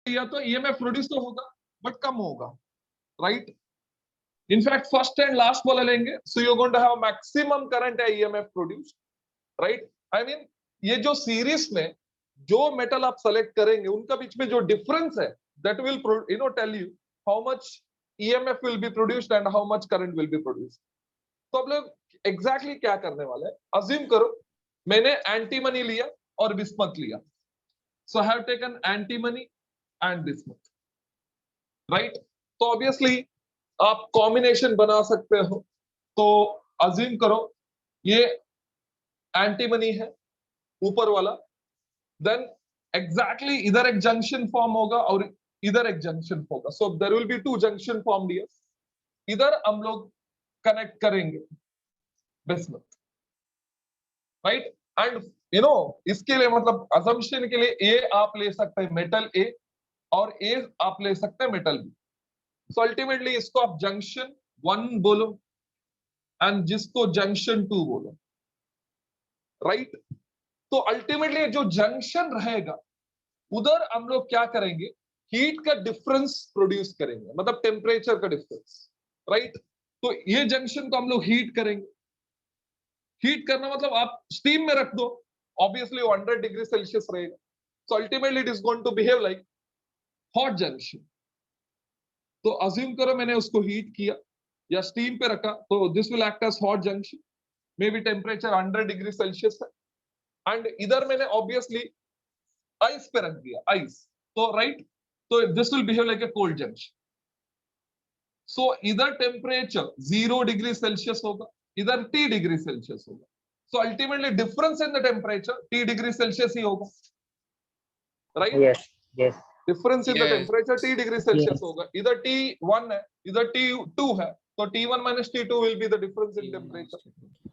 लिया तो EMF produce तो होगा बट कम होगा, right. In fact first and last वाला लेंगे, so you going to have maximum current है EMF produce, right. I mean ये जो सीरीज में जो मेटल आप सेलेक्ट करेंगे उनका बीच में जो डिफरेंस है that will tell you how much EMF will be produced and how much current will be produced. तो आप लोग एग्जैक्टली क्या करने वाले हैं, अज्यूम करो मैंने एंटीमनी लिया और बिस्मथ लिया, so have taken antimony and bismuth, right. तो ऑब्वियसली आप कॉम्बिनेशन बना सकते हो। तो अज्यूम करो ये एंटीमनी है ऊपर वाला, देन एग्जैक्टली इधर एक जंक्शन फॉर्म होगा और इधर एक जंक्शन होगा, so there will be two junction form here. इधर हम लोग कनेक्ट करेंगे बिस्मथ, राइट। एंड इसके लिए मतलब असम्पशन के लिए ए आप ले सकते हैं मेटल ए और ए आप ले सकते हैं मेटल बी। सो अल्टीमेटली इसको आप जंक्शन 1 बोलो एंड जिसको जंक्शन 2 बोलो, राइट। तो अल्टीमेटली जो जंक्शन रहेगा उधर हम लोग क्या करेंगे, हीट का डिफरेंस प्रोड्यूस करेंगे, मतलब टेम्परेचर का डिफरेंस, राइट। तो ये जंक्शन को हम लोग हीट करेंगे। हीट करना मतलब आप स्टीम में रख दो, ऑब्वियसली 100 डिग्री सेल्सियस रहेगा, so ultimately it is going to behave like hot junction. तो अज्यूम करो मैंने उसको हीट किया या स्टीम पे रखा, तो this will act as hot junction, may be temperature 100 degree Celsius है, एंड इधर मैंने ऑब्वियसली आइस पे रख दिया, आइस, तो राइट, तो this will behave like a cold junction. So इधर टेम्परेचर 0 डिग्री सेल्सियस होगा, इधर T डिग्री सेल्सियस होगा, so ultimately difference in the temperature T degree Celsius ही होगा, right. Yes yes difference in the temperature T degree Celsius Yes. होगा, इधर T1 है इधर T2 है, तो T1 minus T2 will be the difference in temperature.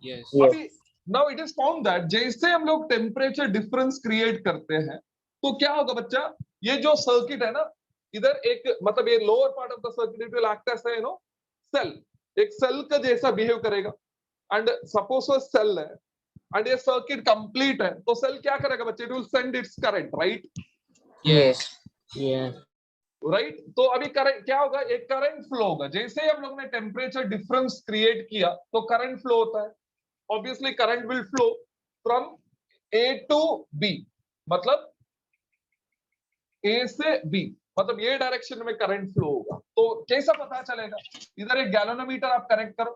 Yes. अभी now it is found that जैसे हम लोग टेम्परेचर डिफरेंस क्रिएट करते हैं तो क्या होगा बच्चा, ये जो सर्किट है ना, इधर एक मतलब ये lower part of the circuit it will act as cell, एक सेल का जैसा बिहेव करेगा। एंड सपोज वो सेल है एंड ये सर्किट कंप्लीट है, तो सेल क्या करेगा बच्चे, it will send its current, right. Yes. Yes right तो अभी करंट क्या होगा, एक करंट फ्लो होगा, जैसे ही हम लोग ने टेम्परेचर डिफरेंस क्रिएट किया तो करंट फ्लो होता है। Obviously current will flow from A to B, मतलब ए से बी, मतलब ये डायरेक्शन में करंट फ्लो होगा। तो कैसा पता चलेगा, इधर एक गैल्वेनोमीटर आप कनेक्ट करो,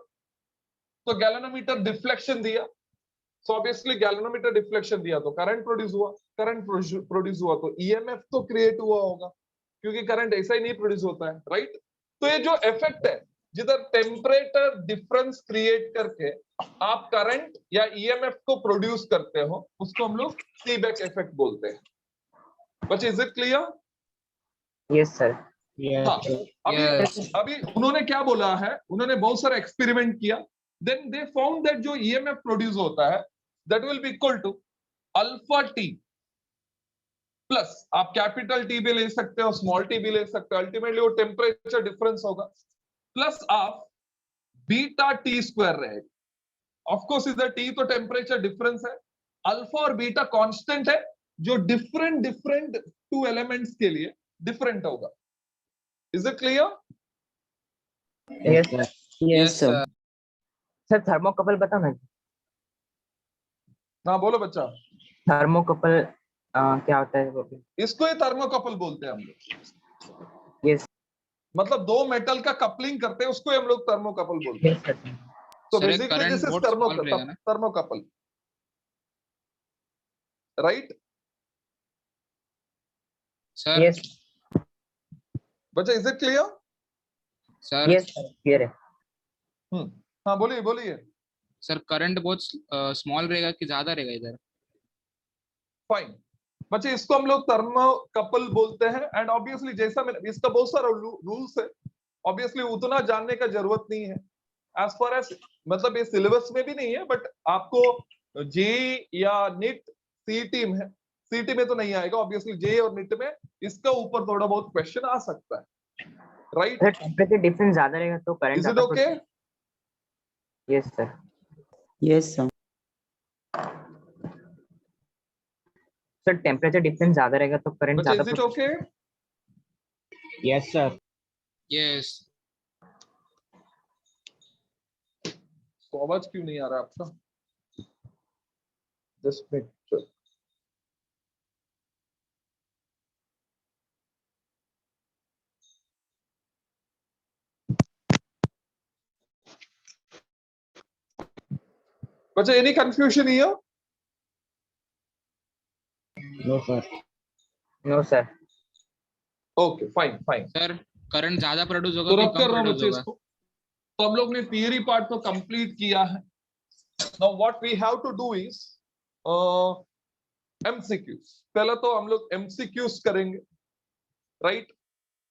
तो गैल्वेनोमीटर डिफ्लेक्शन दिया, सो ऑब्वियसली गैल्वेनोमीटर डिफ्लेक्शन दिया तो करंट प्रोड्यूस हुआ, करंट प्रोड्यूस हुआ तो ईएमएफ तो क्रिएट हुआ होगा, क्योंकि करंट ऐसा ही नहीं प्रोड्यूस होता है, राइट। तो ये जो इफेक्ट है जिधर टेम्परेचर डिफरेंस क्रिएट करके आप करंट या ईएमएफ को प्रोड्यूस करते हो, उसको हम लोग सीबेक इफेक्ट बोलते हैं। बच्चे is it clear? Yes sir हाँ, अभी उन्होंने क्या बोला है, उन्होंने बहुत सारा एक्सपेरिमेंट किया, देन दे फाउंड दैट जो ईएमएफ प्रोड्यूस होता है that will be equal to alpha T plus, आप कैपिटल टी भी ले सकते हो, स्मॉल टी भी ले सकते हो, अल्टीमेटली वो टेम्परेचर डिफरेंस होगा, प्लस आप बीटा टी स्क्वायर रहेगा। ऑफ कोर्स इधर टी तो टेम्परेचर डिफरेंस है, अल्फा और बीटा कांस्टेंट है जो डिफरेंट टू एलिमेंट्स के लिए डिफरेंट होगा। Is it clear? Yes Yes, sir. Sir thermocouple बता ना, हाँ बोलो बच्चा। थर्मोकपल क्या होता है? इसको ही थर्मोकपल बोलते हैं हम लोग। यस मतलब दो मेटल का कपलिंग करते हैं उसको हम लोग थर्मोकपल बोलते हैं। यस सर तो Sir, एक बेसिकली current दिस इज बहुत small रहेगा ना? Thermocouple, right. Sir, यस बच्चा is it clear? sir, yes sir clear है। हाँ बोलिए बोलिए। sir, current बहुत small रहेगा कि ज्यादा रहेगा इधर? फाइन बच्चे, इसको हम लोग थर्मोकपल बोलते हैं। एंड ऑब्वियसली जैसा मैंने, इसका बहुत सारा रूल्स है, ऑब्वियसली उतना जानने का जरूरत नहीं है एज फार एज, मतलब ये सिलेबस में भी नहीं है, बट आपको जे या निट सीटी में, सीटी में तो नहीं आएगा ऑब्वियसली, जे और निट में इसका ऊपर थोड़ा बहुत क्वेश्चन आ सकता है, राइट। सर टेम्परेचर डिफरेंस ज्यादा रहेगा तो करंट इज इट ज्यादा okay? Yes sir yes sir sir temperature difference ज्यादा रहेगा तो करंट बच्चे ज्यादा is it okay? Yes, sir. Yes. तो आवाज क्यों नहीं आ रहा आपका? Just make sure. बच्चा any confusion here? No, sir. No, sir. Okay fine fine. Sir current ज्यादा प्रोड्यूस होगा तो कि रब कम कर रहा हूं प्रोड्यूस बच्चे होगा? इसको। तो हम लोग ने थियरी पार्ट तो कंप्लीट किया है। Now what we have to do is MCQs. पहले तो हम लोग एमसीक्यूज करेंगे, राइट?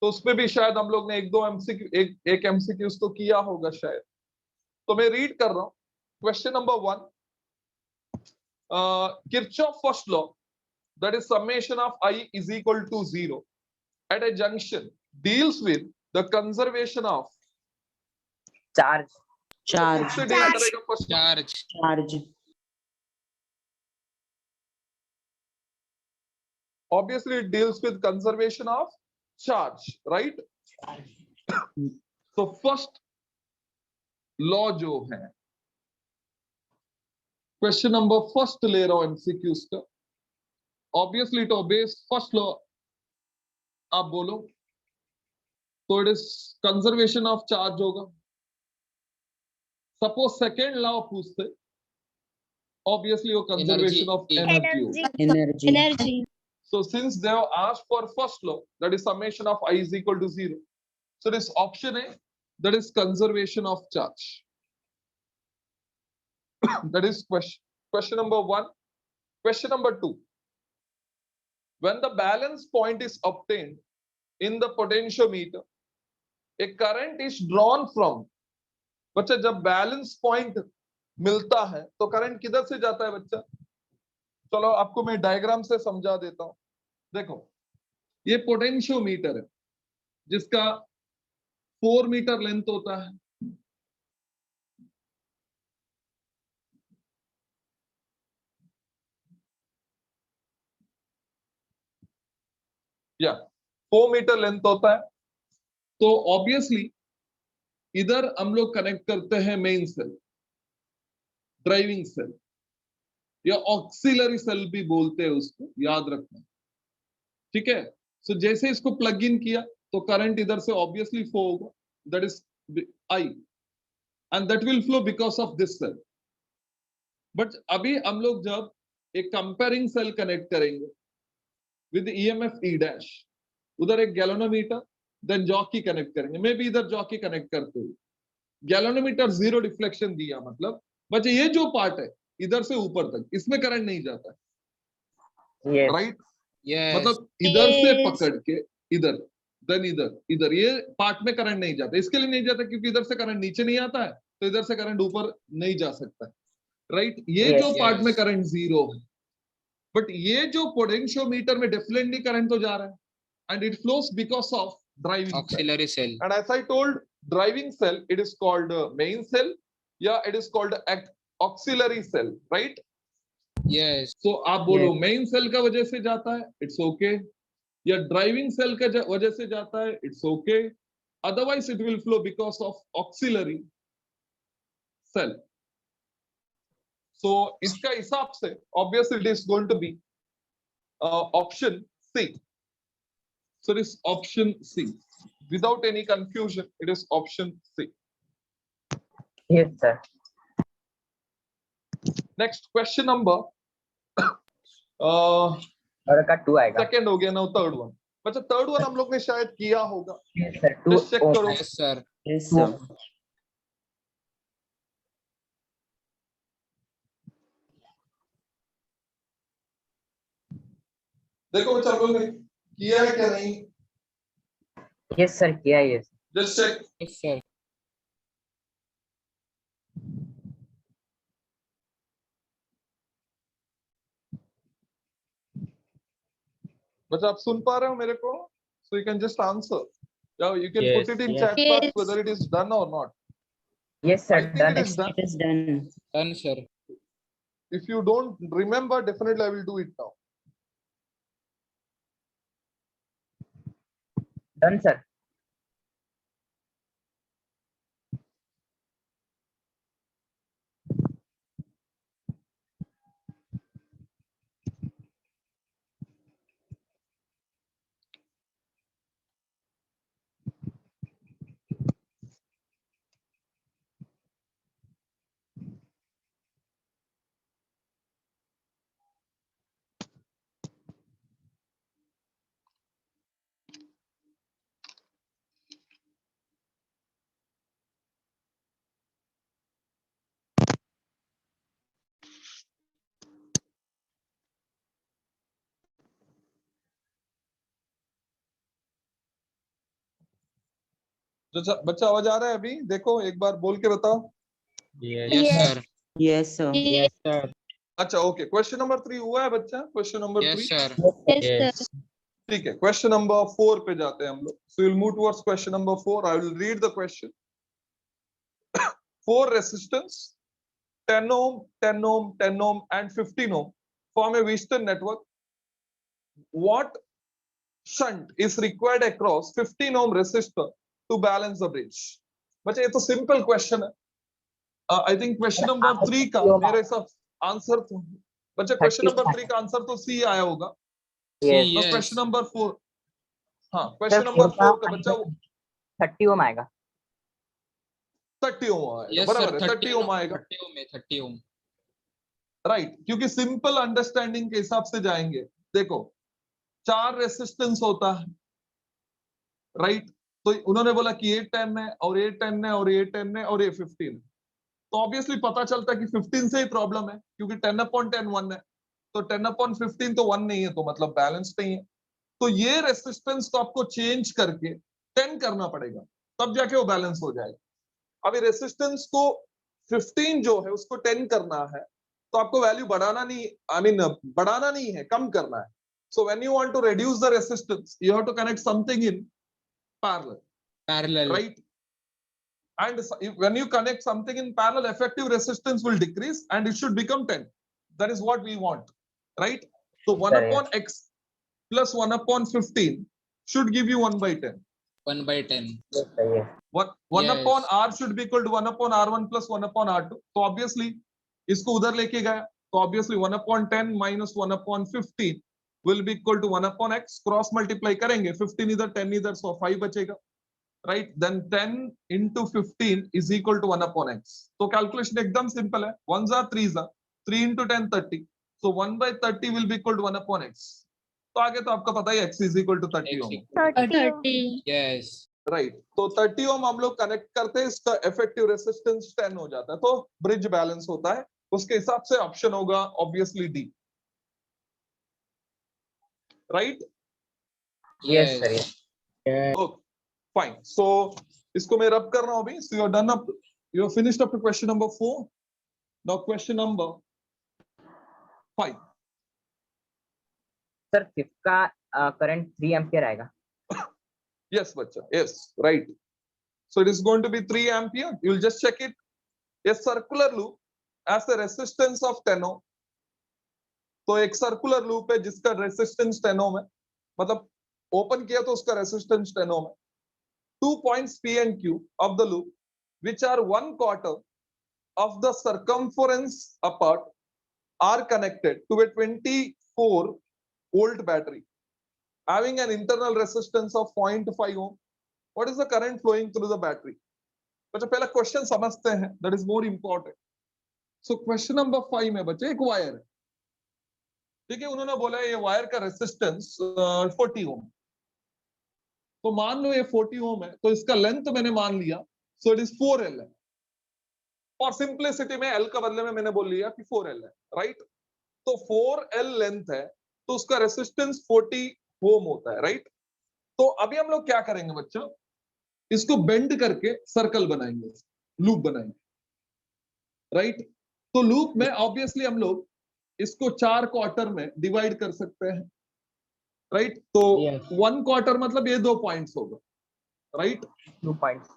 तो उसमें भी शायद हम लोग ने एक दो एमसीक्यू एक एमसीक्यूज तो किया होगा शायद। तो मैं रीड कर रहा हूं। Question number 1, Kirchhoff first law, that is summation of I is equal to 0 at a junction, deals with the conservation of Charge. खुद से deal करेगा first law। Charge. Obviously it deals with conservation of charge, right? So first law जो है, question number first ले रहा हूं MCQs का। Obviously it obeys first law। आप बोलो तो it is conservation of charge होगा। Suppose second law पूछते, obviously वो conservation of energy होगा। Energy. So since they have asked for first law, that is summation of I is equal to 0. So this option A, that is conservation of charge. That is question number 1. Question number 2. When the balance point is obtained in the potentiometer, a current is drawn from, बच्चा जब balance point मिलता है तो current किधर से जाता है बच्चा? चलो आपको मैं डायग्राम से समझा देता हूं। देखो ये पोटेंशियोमीटर है जिसका 4 मीटर लेंथ होता है। या 4 मीटर लेंथ होता है। तो ऑब्वियसली इधर हम लोग कनेक्ट करते हैं मेन सेल, ड्राइविंग सेल या ऑक्सिलरी सेल भी बोलते हैं उसको, याद रखना, ठीक है? सो जैसे इसको प्लग इन किया तो करंट इधर से ऑब्वियसली फ्लो होगा, that is I, and that will flow because of this cell. But अभी हम लोग जब एक कंपेयरिंग सेल कनेक्ट करेंगे विद ईएमएफ ई डैश, उधर एक गैल्वेनोमीटर, देन जॉकी कनेक्ट करेंगे। मैं भी इधर जॉकी कनेक्ट करते हुए गैल्वेनोमीटर 0 डिफ्लेक्शन दिया, मतलब बच्चे ये जो पार्ट है इधर से ऊपर तक इसमें करंट नहीं जाता है, Yes. राइट? यस। मतलब इधर से Yes. पकड़ के इधर, देन इधर ये पार्ट में करंट नहीं जाता। इसके लिए नहीं जाता क्योंकि इधर से करंट नीचे नहीं आता है, तो इधर से करंट ऊपर नहीं जा सकता है, राइट? ये Yes. जो पार्ट में Yes. करंट 0 है, बट ये जो पोटेंशियोमीटर में डेफिनेटली करंट तो जा रहा है, and it flows because of driving cell. Auxiliary cell. And as I told, driving cell, it is called main cell. Yeah, it is called auxiliary cell, right? Yes. So आप बोलो Yes. main cell का वजह से जाता है, it's okay. या driving cell का वजह से जाता है, it's okay. Otherwise, it will flow because of auxiliary cell. So इसका हिसाब से obviously it is going to be option C. So it is option C. Without any confusion, it is option C. Yes, sir. Next question number और का 2 आएगा। second हो गया, now third one. बच्चा third one हम लोग ने शायद किया होगा, Yes, sir. 2 just check करो। Yes sir. Yes, sir. देखो बच्चा हम लोग ने किया है क्या नहीं, Yes, sir. किया है yes. just check। Yes sir. बच्चा आप सुन पा रहे हो मेरे को? So you can just answer. Yeah, you can Yes, put it in yes. chat box Yes. whether it is done or not. Yes, sir. I think Done. it is done. It is done. Done sir. If you don't remember, definitely I will do it now. Done sir. बच्चा आवाज आ रहा है अभी? देखो एक बार बोल के बताओ। Yes sir. Yes, sir. Yes sir. अच्छा ओके, क्वेश्चन नंबर 3 हुआ है बच्चा? Question number yes 3 sir. Yes ठीक है। क्वेश्चन नंबर 4 पे जाते हैं हम लोग। सो will move towards question number 4। I will read the question. 4 resistance 10 ohm, 10 ohm, 10 ohm and 15 ohm form a Wheatstone network. What shunt is required across 15 ohm resistor to balance the bridge? बच्चा ये तो simple question है। I think question number 3 का मेरे हिसाब answer तो बच्चा question number 3 का आंसर तो सी आया होगा। यस तो यस क्वेश्चन नंबर 4, हाँ सर। क्वेश्चन नंबर 4 का बच्चा 30 ओम आएगा। 30 ओम आएगा, यस सर। बराबर है, 30 ओम आएगा, 30 ओम है, 30 ओम। राइट। क्योंकि सिंपल अंडरस्टैंडिंग के हिसाब से जाएंगे। देखो 4 रेसिस्टेंस होता है, राइट। तो उन्होंने बोला कि ये 10 है और ये 10 है और ये 10 है और ये 15 है। तो ऑब्वियसली पता चलता है कि 15 से ही प्रॉब्लम है, क्योंकि 10/10 1 है। तो 10/15 तो 1 नहीं है, तो मतलब बैलेंस नहीं है। तो ये रेसिस्टेंस को आपको चेंज करके 10 करना पड़ेगा, तब जाके वो बैलेंस हो जाएगा। अभी रेसिस्टेंस को 15 जो है उसको 10 करना है, तो आपको वैल्यू बढ़ाना नहीं, आई मीन बढ़ाना नहीं है, कम करना है। So when you want to reduce the resistance, you have to connect something in parallel, parallel. right? And when you connect something in parallel, effective resistance will decrease and it should become 10. That is what we want, right? So 1 upon x plus 1 upon 15 should give you 1/10. 1/10। Yes sir. Yes 1 upon Yes. r should be equal to 1 upon r1 plus 1 upon r2. तो obviously इसको उधर लेके गया, तो obviously 1 upon 10 minus 1 upon 15 will be equal to 1 upon x. Cross multiply करेंगे, 15 इधर 10 इधर, so 5 बचेगा, right? Then 10 into 15 is equal to 1 upon x. तो कैलकुलेशन एकदम सिंपल है, 1s are 3s are 3 into 10 30. So 1/30 will be equal to 1 upon x. तो आगे तो आपका पता ही x is equal to 30 ohm, 30. Yes. Right. तो 30 ओम हम लोग कनेक्ट करते हैं, इसका इफेक्टिव रेसिस्टेंस 10 हो जाता है, तो ब्रिज बैलेंस होता है। उसके हिसाब से ऑप्शन होगा obviously D, right? Yes sir. Yes. Okay fine. So इसको मैं रब कर रहा हूं अभी। So you are done up, you are finished up to question number 4। Now question number 5। Sir 5th का करंट 3 एम्पियर आएगा। yes बच्चा, yes, right. So it is going to be 3 ampere. You will just check it. A circular loop as a resistance of 10 ohm. तो एक circular loop है जिसका resistance 10 ओम है, मतलब open किया तो उसका रेसिस्टेंस 10 ओम है। 2 points P and Q of the loop which are 1/4 of the circumference apart are connected to a 24 volt battery having an internal resistance of 0.5 ohm. What is the current flowing through the battery? बच्चा पहला question समझते हैं, that is more important. So question number 5 में बच्चे एक wire है, ठीक है। उन्होंने बोला ये वायर का रेसिस्टेंस 40 ओम। तो मान लो ये 40 ओम है, तो इसका लेंथ मैंने मान लिया, सो इट इज 4L है। और सिंपलिसिटी में L का बदले में मैंने बोल लिया कि 4L है, राइट? तो 4L लेंथ है, तो उसका रेसिस्टेंस 40 ओम होता है, राइट? तो अभी हम लोग क्या करेंगे बच्चों, इसको बेंड करके सर्कल बनाएंगे, लूप बनाएंगे, राइट? तो लूप में ऑब्वियसली हम लोग इसको 4 क्वार्टर में डिवाइड कर सकते हैं, राइट? तो 1 क्वार्टर मतलब ये 2 पॉइंट्स होगा, राइट? 2 पॉइंट्स।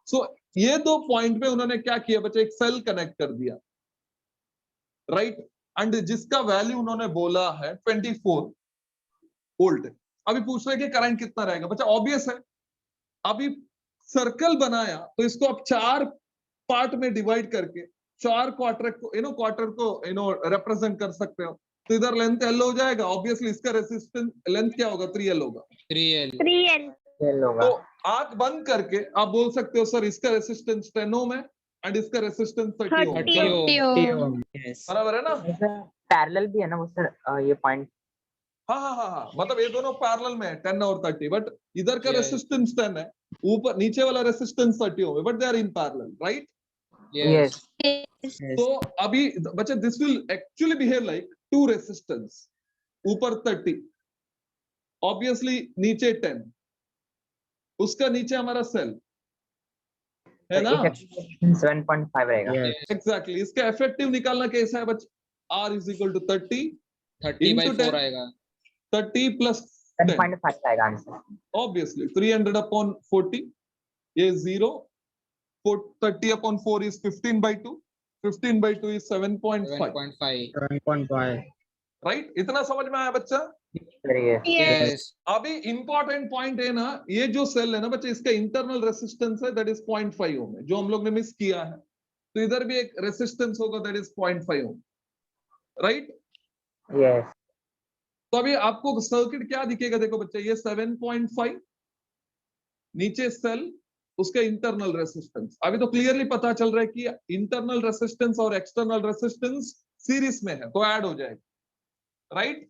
सो ये 2 पॉइंट में उन्होंने क्या किया बच्चे, एक सेल कनेक्ट कर दिया, राइट? एंड जिसका वैल्यू उन्होंने बोला है 24 वोल्ट। अभी पूछ रहे हैं कि करंट कितना रहेगा। बच्चा ऑब्वियस है, अभी सर्कल बनाया तो इसको आप 4 पार्ट में डिवाइड करके 4 क्वार्टर को रिप्रेजेंट कर सकते हो। तो इधर लेंथ L हो जाएगा, ऑब्वियसली इसका रेसिस्टेंस लेंथ क्या होगा, 3L होगा। 3L। 3L। L होगा। तो आंख बंद करके आप बोल सकते हो सर इसका रेसिस्टेंस 10 ओम है एंड इसका रेसिस्टेंस 30 ओम है। 30 ओम। बराबर है ना? पैरेलल भी है ना वो सर, ये पॉइंट। हाँ, मतलब ये दोनों पैरेलल में है 10 और 30, बट इधर का Yes. रेसिस्टेंस 10 है, ऊपर नीचे वाला रेसिस्टेंस 30 ओम है, but they are in parallel, right? Yes. तो अभी बच्चा this will actually behave like 2 resistance, ऊपर 30, ऑब्वियसली नीचे 10, उसका नीचे हमारा सेल है ना? 7.5 रहेगा। एग्जैक्टली। इसका इफेक्टिव निकालना कैसा है बच्चा? R is equal to 30 30/4 10. आएगा। 30 plus 10, 10.5 आएगा answer. obviously 300 upon 40 is 0, 30 upon 4 is 15/2, 15/2 is 7.5, 7.5। Right? इतना समझ में आया बच्चा? सर ये Yes. अभी इंपॉर्टेंट पॉइंट है ना, ये जो सेल है ना बच्चा, इसका इंटरनल रेसिस्टेंस है दैट इज 0.5 ओम है, जो हम लोग ने मिस किया है। तो इधर भी एक रेसिस्टेंस होगा that is 0.5 ohm, right? Yes. तो अभी आपको सर्किट क्या दिखेगा, देखो बच्चा, ये 7.5, नीचे सेल, उसका इंटरनल रेसिस्टेंस। अभी तो क्लियरली पता चल रहा है कि इंटरनल रेसिस्टेंस और एक्सटर्नल रेसिस्टेंस सीरीज में है, तो ऐड हो जाएगा, राइट?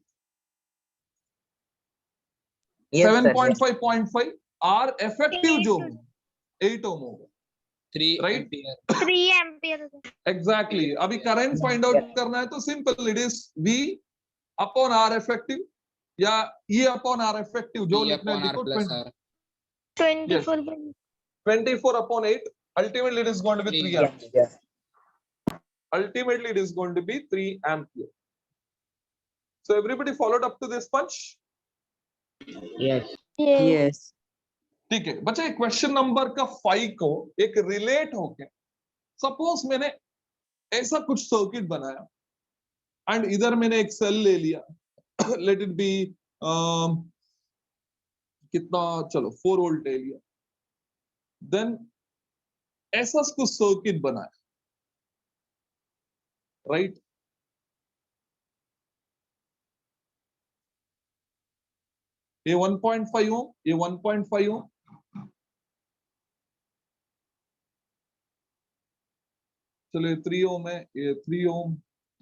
7.5 0.5, आर इफेक्टिव जो 8 ओम होगा, 3 Right? एम्पियर। 3 एम्पियर। एग्जैक्टली। अभी करंट फाइंड आउट करना है तो simple, it is V upon R effective या E अपॉन R इफेक्टिव, जो E लिखना है upon R लिखो। plus R। 24 upon 8, ultimately it is going to be 3 ampere. Ultimately it is going to be 3 ampere. So everybody followed up to this punch? Yes. ठीक है बच्चा, question number का 5 को एक रिलेट होके, सपोज मैंने ऐसा कुछ सर्किट बनाया एंड इधर मैंने एक सेल ले लिया, लेट इट बी कितना, चलो 4 वोल्ट ले लिया, देन ऐसा कुछ सर्किट बनाया, राइट? ये 1.5 ओम, ये 1.5 ओम, चलो ये 3 ओम है, ये 3 ओम,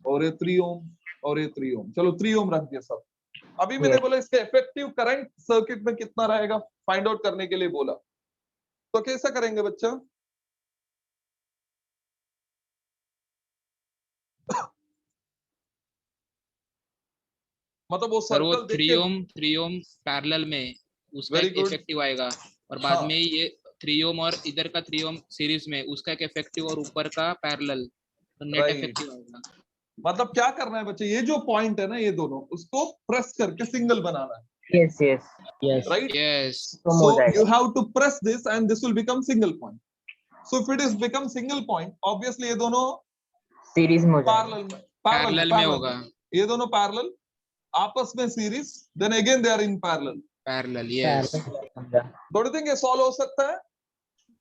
और ये 3 ओम, और ये 3 ओम, चलो 3 ओम रख दिया सब। अभी मैंने बोला इसका इफेक्टिव करंट सर्किट में कितना रहेगा फाइंड आउट करने के लिए बोला, तो कैसा करेंगे बच्चा? मतलब वो सर वो सर्कल देख 3 के, ओम 3 ओम पैरेलल में उसका Very एक good. इफेक्टिव आएगा, और बाद हाँ। में ये 3 ओम और इधर का 3 ओम सीरीज में उसका एक इफेक्टिव और ऊपर का पैरेलल, तो नेट Right. इफेक्टिव आएगा। मतलब क्या करना है बच्चे, ये जो पॉइंट है ना, ये दोनों, उसको प्रेस करके सिंगल बनाना है, yes yes right? Yes. So you have to press this and this will become single point. So if it is become single point, obviously ये दोनों सीरीज में हो जाएगा। पैरेलल में, पैरेलल में होगा। ये दोनों पैरेलल, आपस में series, then again they are in parallel. Parallel, yes. Don't you think ये सॉल्व हो सकता है?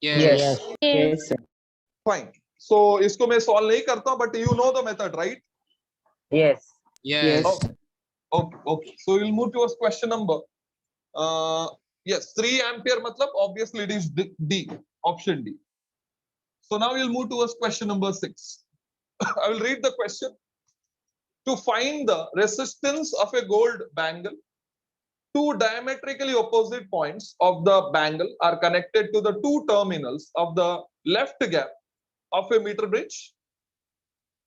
यस। फाइन। सो इसको मैं सॉल्व नहीं करता हूं, but you know the method, right? Yes yes. Okay. So we'll move towards question number. Yes, 3 ampere matlab obviously it is D, option D. So now we'll move towards question number 6. I will read the question. To find the resistance of a gold bangle, two diametrically opposite points of the bangle are connected to the two terminals of the left gap of a meter bridge.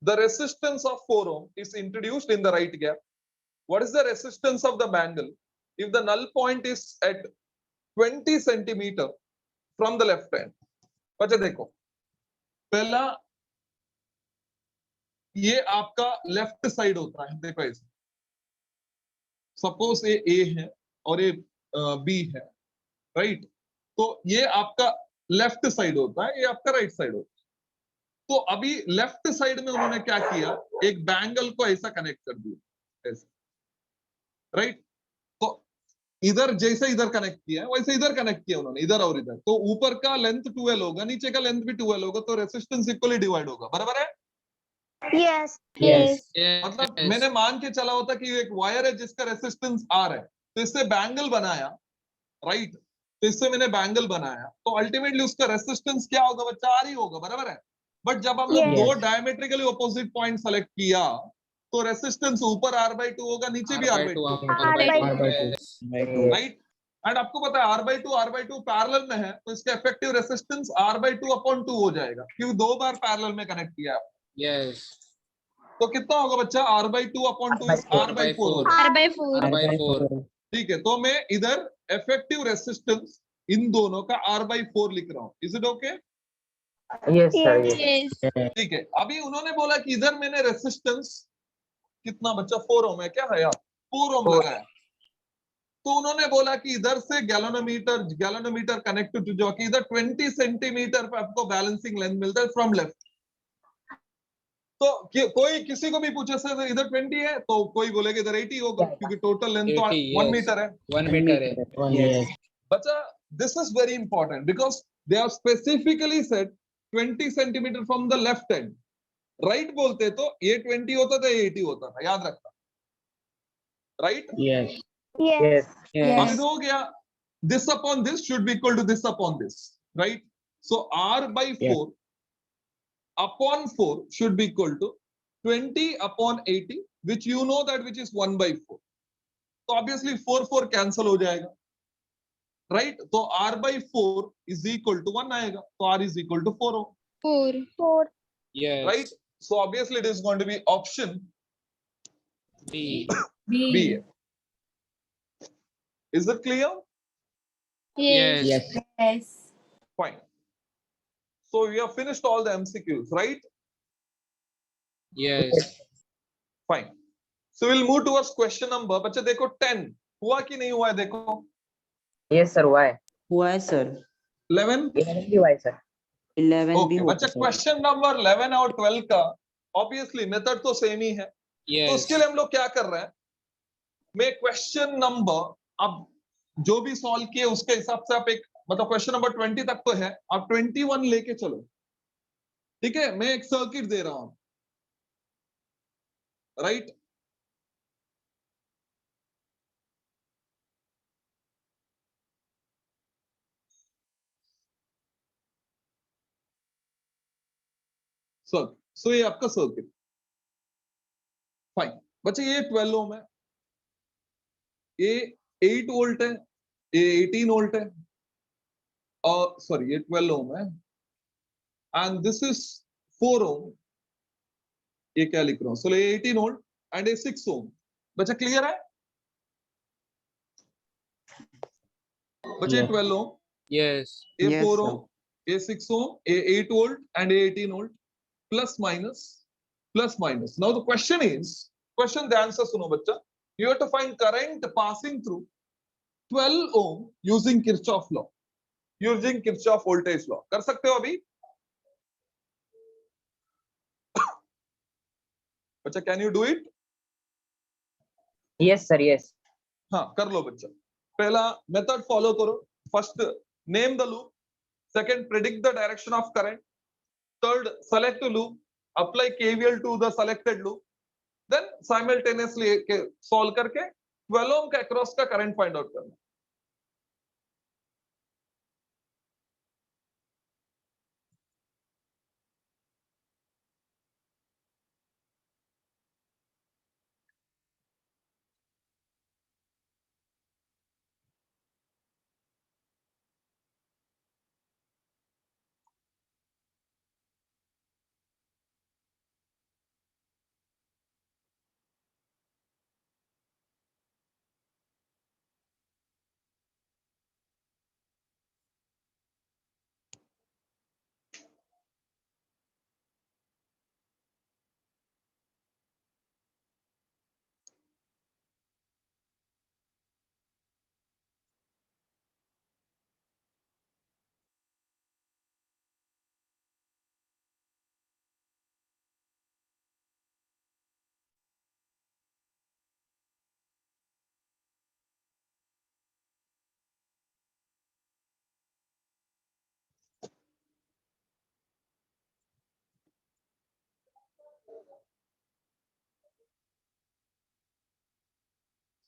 The resistance of 4 ohm is introduced in the right gap. What is the resistance of the bangle if the null point is at 20 centimeter from the left end? बच्चे देखो, पहला ये आपका left side होता है, देखो ऐसे, suppose ये ए है और ये बी है, राइट? तो ये आपका लेफ्ट साइड होता है, ये आपका राइट साइड होता है। तो अभी लेफ्ट साइड में उन्होंने क्या किया, एक बैंगल को ऐसा कनेक्ट कर दिया, ऐसे, राइट? तो इधर जैसे इधर कनेक्ट किया है वैसे इधर कनेक्ट किया उन्होंने, इधर और इधर, तो ऊपर का लेंथ 12 होगा, नीचे का लेंथ भी 12 होगा, तो रेसिस्टेंस इक्वली डिवाइड होगा, बराबर है। Yes. Yes. मतलब Yes. मैंने मान के चला होता कि एक वायर है जिसका रेसिस्टेंस आर है, तो इससे बैंगल बनाया, राइट, तो इससे मैंने बैंगल बनाया, तो अल्टीमेटली उसका रेसिस्टेंस क्या होगा बच्चा, आर ही होगा, बराबर है। बट जब हमने Yes. दो डायमेट्रिकली ऑपोजिट पॉइंट सेलेक्ट किया, तो रेसिस्टेंस ऊपर R/2 होगा, नीचे भी R/2 होगा, R/2. राइट। एंड आपको पता है R/2 पैरेलल में है, तो इसका इफेक्टिव रेसिस्टेंस R/2/2 हो जाएगा, क्योंकि दो बार पैरेलल में कनेक्ट किया है। Yes. तो कितना होगा बच्चा, R/2/2 इज R/4 होगा, R/4. R/4. ठीक है। तो मैं इधर इफेक्टिव रेसिस्टेंस इन दोनों का R/4 लिख रहा हूँ, is it okay? Yes, sir. Yes. Yes. ठीक है। अभी उन्होंने बोला कि इधर मैंने रेसिस्टेंस कितना बच्चा, 4 ओम है क्या है यार, 4 ओम लगाया, तो उन्होंने बोला कि इधर से गैलोनोमीटर कनेक्ट टू जो कि इधर 20 सेंटीमीटर पे आपको बैलेंसिंग लेंथ मिलता है फ्रॉम लेफ्ट। तो कोई किसी को भी पूछे सर इधर 20 है, तो कोई बोलेगा इधर 80 होगा, क्योंकि टोटल लेंथ तो 80, 1 yes. मीटर है। 1 meter है. Yes. बच्चा this is very important because they are specifically said 20 centimetre from the left hand, right बोलते तो ये 20 होता था, ये 80 होता था, याद रखना, राइट। Yes. Yes. Yes. अब हो गया, this upon this should be equal to this upon this, right? So R/4 upon 4 should be equal to 20 upon 80, which you know that which is 1/4. तो obviously 4 cancel हो जाएगा, right? तो R/4 is equal to 1 आएगा, तो R is equal to 4 हो, 4. Yes. right? So obviously it is going to be option B. B. Is it clear? Yes. Yes. Yes. Fine. So we have finished all the MCQs, right? Yes. Fine. So we'll move towards question number. बच्चे देखो 10 हुआ कि नहीं हुआ है, देखो Yes, sir. Why? हुआ है सर 11। 11 भी why, sir? 11 भी ओके हुआ बच्चा, है सर क्वेश्चन नंबर 11 और 12 का ऑब्वियसली मेथड तो सेम ही है, तो Yes. उसके लिए हम लोग क्या कर रहे हैं, मैं क्वेश्चन नंबर अब जो भी सॉल्व किए उसके हिसाब से आप एक, मतलब क्वेश्चन नंबर 20 तक तो है, आप 21 लेके चलो, ठीक है। मैं एक सर्किट दे रहा हूं, राइट। सो ये आपका सर्किट, फाइन। बच्चे ये 12 ओम है, ये 8 वोल्ट है, ये 18 वोल्ट है, और सॉरी ये 12 ओम है, एंड दिस इज 4 ओम, ये क्या लिख रहा हूं, सो ये 18 वोल्ट एंड ये 6 ओम। बच्चा क्लियर है? बच्चे Yes. 12 ओम, Yes. ये Yes, 4 sir. ओम, ये 6 ओम, ये 8 वोल्ट एंड ये 18 volt, plus minus plus minus. Now the question ध्यान से सुनो बच्चा, you have to find current passing through 12 ohm using Kirchhoff law, using Kirchhoff voltage law। कर सकते हो अभी बच्चा, can you do it? Yes, sir. Yes. हाँ कर लो बच्चा। पहला मेथड फॉलो करो, first name the loop, second predict the direction of current, third select loop, apply KVL to the selected loop, then simultaneously solve करके 12 ohm का across का current find out करना।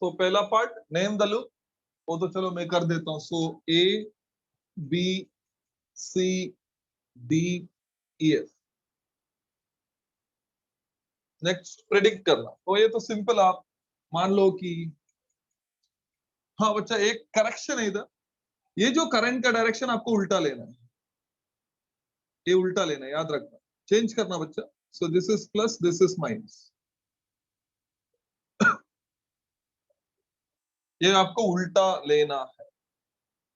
तो पहला पार्ट नेम द लूप, वो तो चलो मैं कर देता हूं. So A B C D E F. Next predict करना. तो ये तो सिंपल. आप मान लो कि हाँ बच्चा एक करेक्शन है इधर. ये जो करंट का डायरेक्शन आपको उल्टा लेना है, ये उल्टा लेना है, याद रखना. चेंज करना बच्चा. So this is plus, this is minus. ये आपको उल्टा लेना है.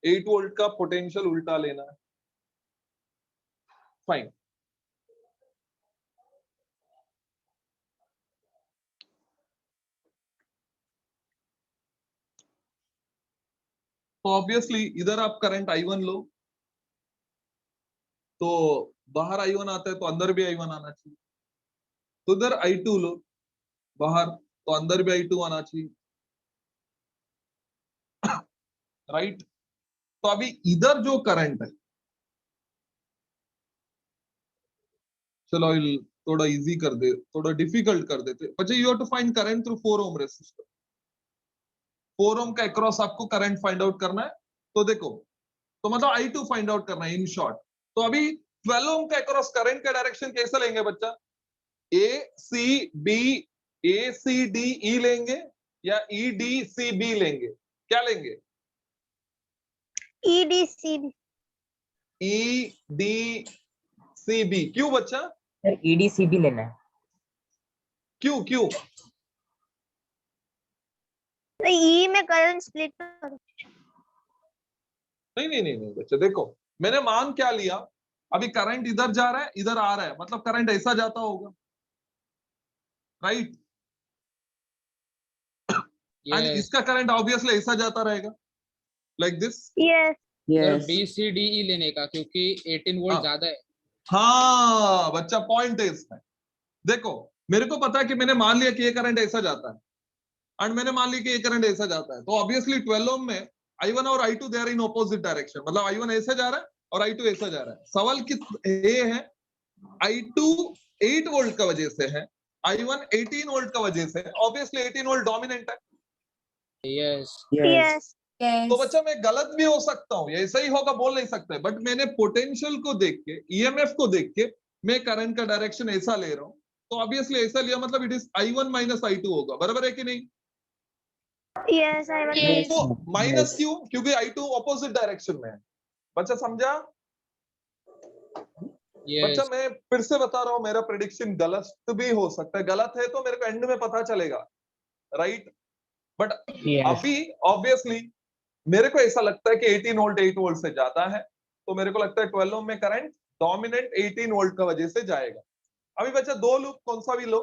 8 वोल्ट का पोटेंशियल उल्टा लेना है. फाइन. तो ऑब्वियसली इधर आप करंट I1 लो, तो बाहर I1 आता है तो अंदर भी I1 आना चाहिए. तो इधर I2 लो बाहर, तो अंदर भी I2 आना चाहिए. राइट. तो अभी इधर जो करंट है, चलो थोड़ा इजी कर दे, थोड़ा डिफिकल्ट कर देते. बच्चे you have to find current through 4 ohm resistor. 4 ohm का अक्रॉस आपको करंट फाइंड आउट करना है. तो देखो, तो मतलब I2 फाइंड आउट करना है इन शॉर्ट. तो अभी 12 ओम का अक्रॉस करंट का डायरेक्शन कैसा लेंगे बच्चा? ए सी डी ई लेंगे या ई डी सी बी लेंगे? क्या लेंगे? EDCB. E D C B. क्यों बच्चा? सर EDCB लेना है. क्यों क्यों? तो E में करंट स्प्लिट करो. नहीं नहीं नहीं नहीं बच्चा, देखो मैंने मान क्या लिया. अभी करंट इधर जा रहा है, इधर आ रहा है, मतलब करंट ऐसा जाता होगा. राइट. एंड yes इसका करंट ऑब्वियसली ऐसा जाता रहेगा, like this. Yes. Sir Yes. B C D E लेने का, क्योंकि 18 वोल्ट हाँ. ज्यादा है. हाँ बच्चा, पॉइंट है इसमें. देखो मेरे को पता है कि मैंने मान लिया कि ये करंट ऐसा जाता है, एंड मैंने मान लिया कि ये करंट ऐसा जाता है. तो ऑब्वियसली 12 ओम में I1 और I2 they are in opposite direction. मतलब I1 ऐसे जा रहा है और I2 ऐसा जा रहा है. सवाल किस ये है, I2 8 वोल्ट का वजह से है, I1 18 वोल्ट का वजह से है. ऑब्वियसली 18 वोल्ट डोमिनेंट है. Yes Yes. Yes. तो बच्चा मैं गलत भी हो सकता हूँ, ये ऐसा ही होगा बोल नहीं सकते, बट मैंने पोटेंशियल को देख के, ईएमएफ को देख के मैं करंट का डायरेक्शन ऐसा ले रहा हूँ. तो ऑब्वियसली ऐसा लिया, मतलब it is I1 minus I2 होगा. बराबर है कि नहीं? Yes, I will. Yes. तो माइनस Yes. क्यों? क्योंकि I2 ऑपोजिट डायरेक्शन में है. बच्चा समझा? बच्चा यस मैं फिर से बता रहा हूँ, मेरा प्रेडिक्शन गलत भी हो सकता है. गलत है तो मेरे को एंड में पता चलेगा. राइट. But Yes. अभी ऑब्वियसली मेरे को ऐसा लगता है कि 18 वोल्ट 8 वोल्ट से ज्यादा है. तो मेरे को लगता है 12 ओम में करंट डोमिनेंट 18 वोल्ट का वजह से जाएगा. अभी बच्चा दो लूप कौन सा भी लो,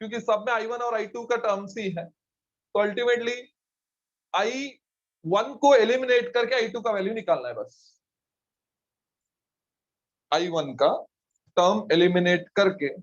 क्योंकि सब में I1 और I2 का टर्म्स ही है. तो अल्टीमेटली I1 को एलिमिनेट करके I2 का वैल्यू निकालना है बस. I1 का टर्म एलिमिनेट करके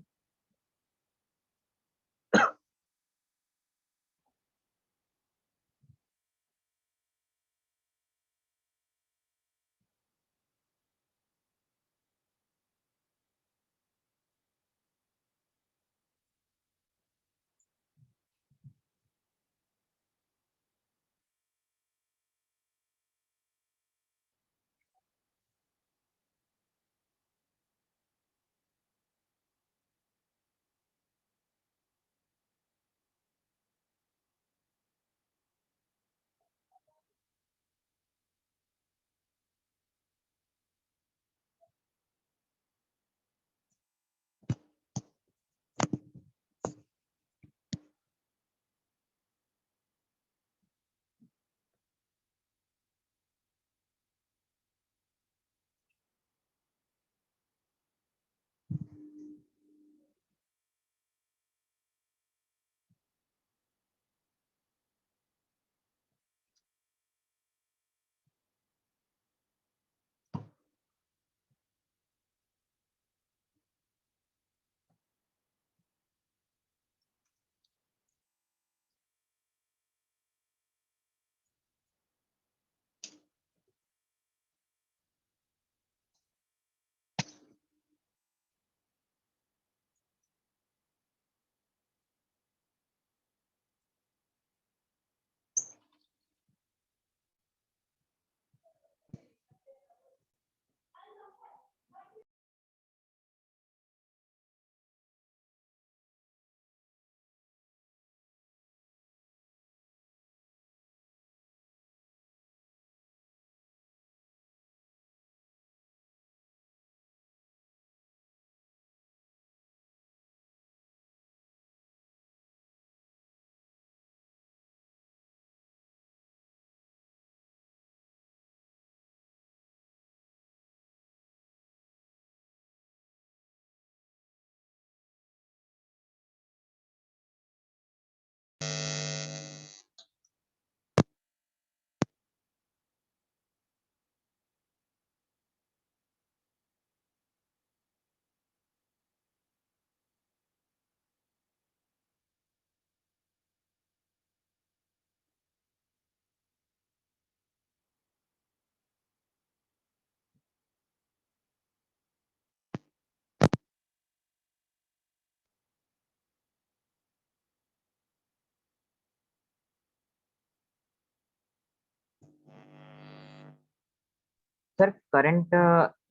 सर करंट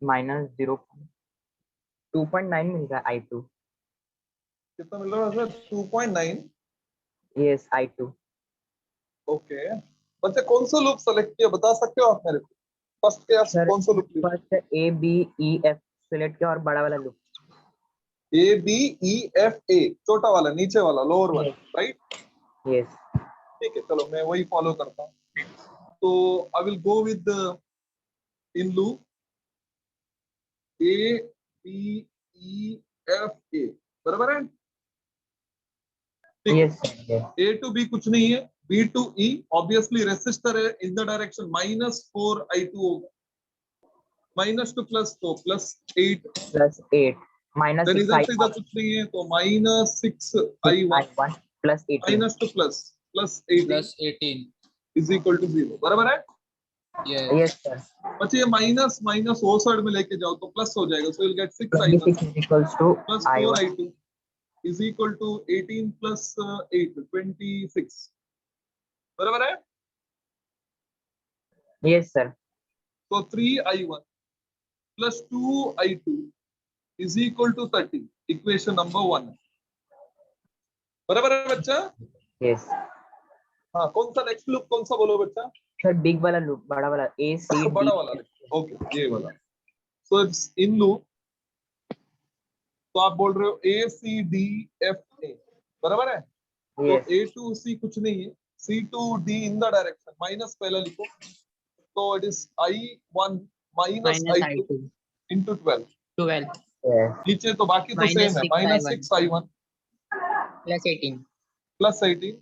माइनस 2.9 मिल रहा है I2. कितना मिल रहा है सर? 2.9. Yes I2. ओके, बच्चे कौन सा लूप सेलेक्ट किया बता सकते हो आप मेरे को? फर्स्ट के सर कौन सा लूप लिया? फर्स्ट ABEF सेलेक्ट किया और बड़ा वाला लूप. ABEFA, छोटा वाला, नीचे वाला, लोअर वाला, राइट? यस. ठीक है, चलो मैं वही फॉलो करता हूँ. तो I will go with in loop ABEFA, बराबर है? ठीक है. Yes sir. A to B कुछ नहीं है, B to E obviously resistor है, इन द डायरेक्शन -4I2 होगा, माइनस टू प्लस तो +8, +8 माइनस देन 6 इधर से इधर I1 कुछ नहीं है तो -6I1 plus 18. Minus two +18 +18. Is equal to 0, बराबर है? Yes. Yes sir. बच्चे ये माइनस माइनस वो साइड में लेके जाओ तो प्लस हो जाएगा, so will get 6I1 26 is equals to plus I1. 4I2 is equal to 18 plus 8, 26, बराबर है? Yes sir. तो 3I1 plus 2I2 is equal to 30, equation number 1, बराबर है बच्चा? यस हाँ, कौन सा नेक्स्ट लूप कौन सा बोलो बच्चा? सर. बिग वाला लूप, बड़ा वाला ACD. बड़ा वाला, ओके, ये वाला. सो इट्स इन लूप, तो आप बोल रहे हो ACDFA, बराबर है? तो यस. A to C कुछ नहीं है, C to D in the direction, minus पहला लिखो, तो it is I1 minus I2 into 12. 12 yes. नीचे तो बाकी तो सेम है, -6I1 +18 +18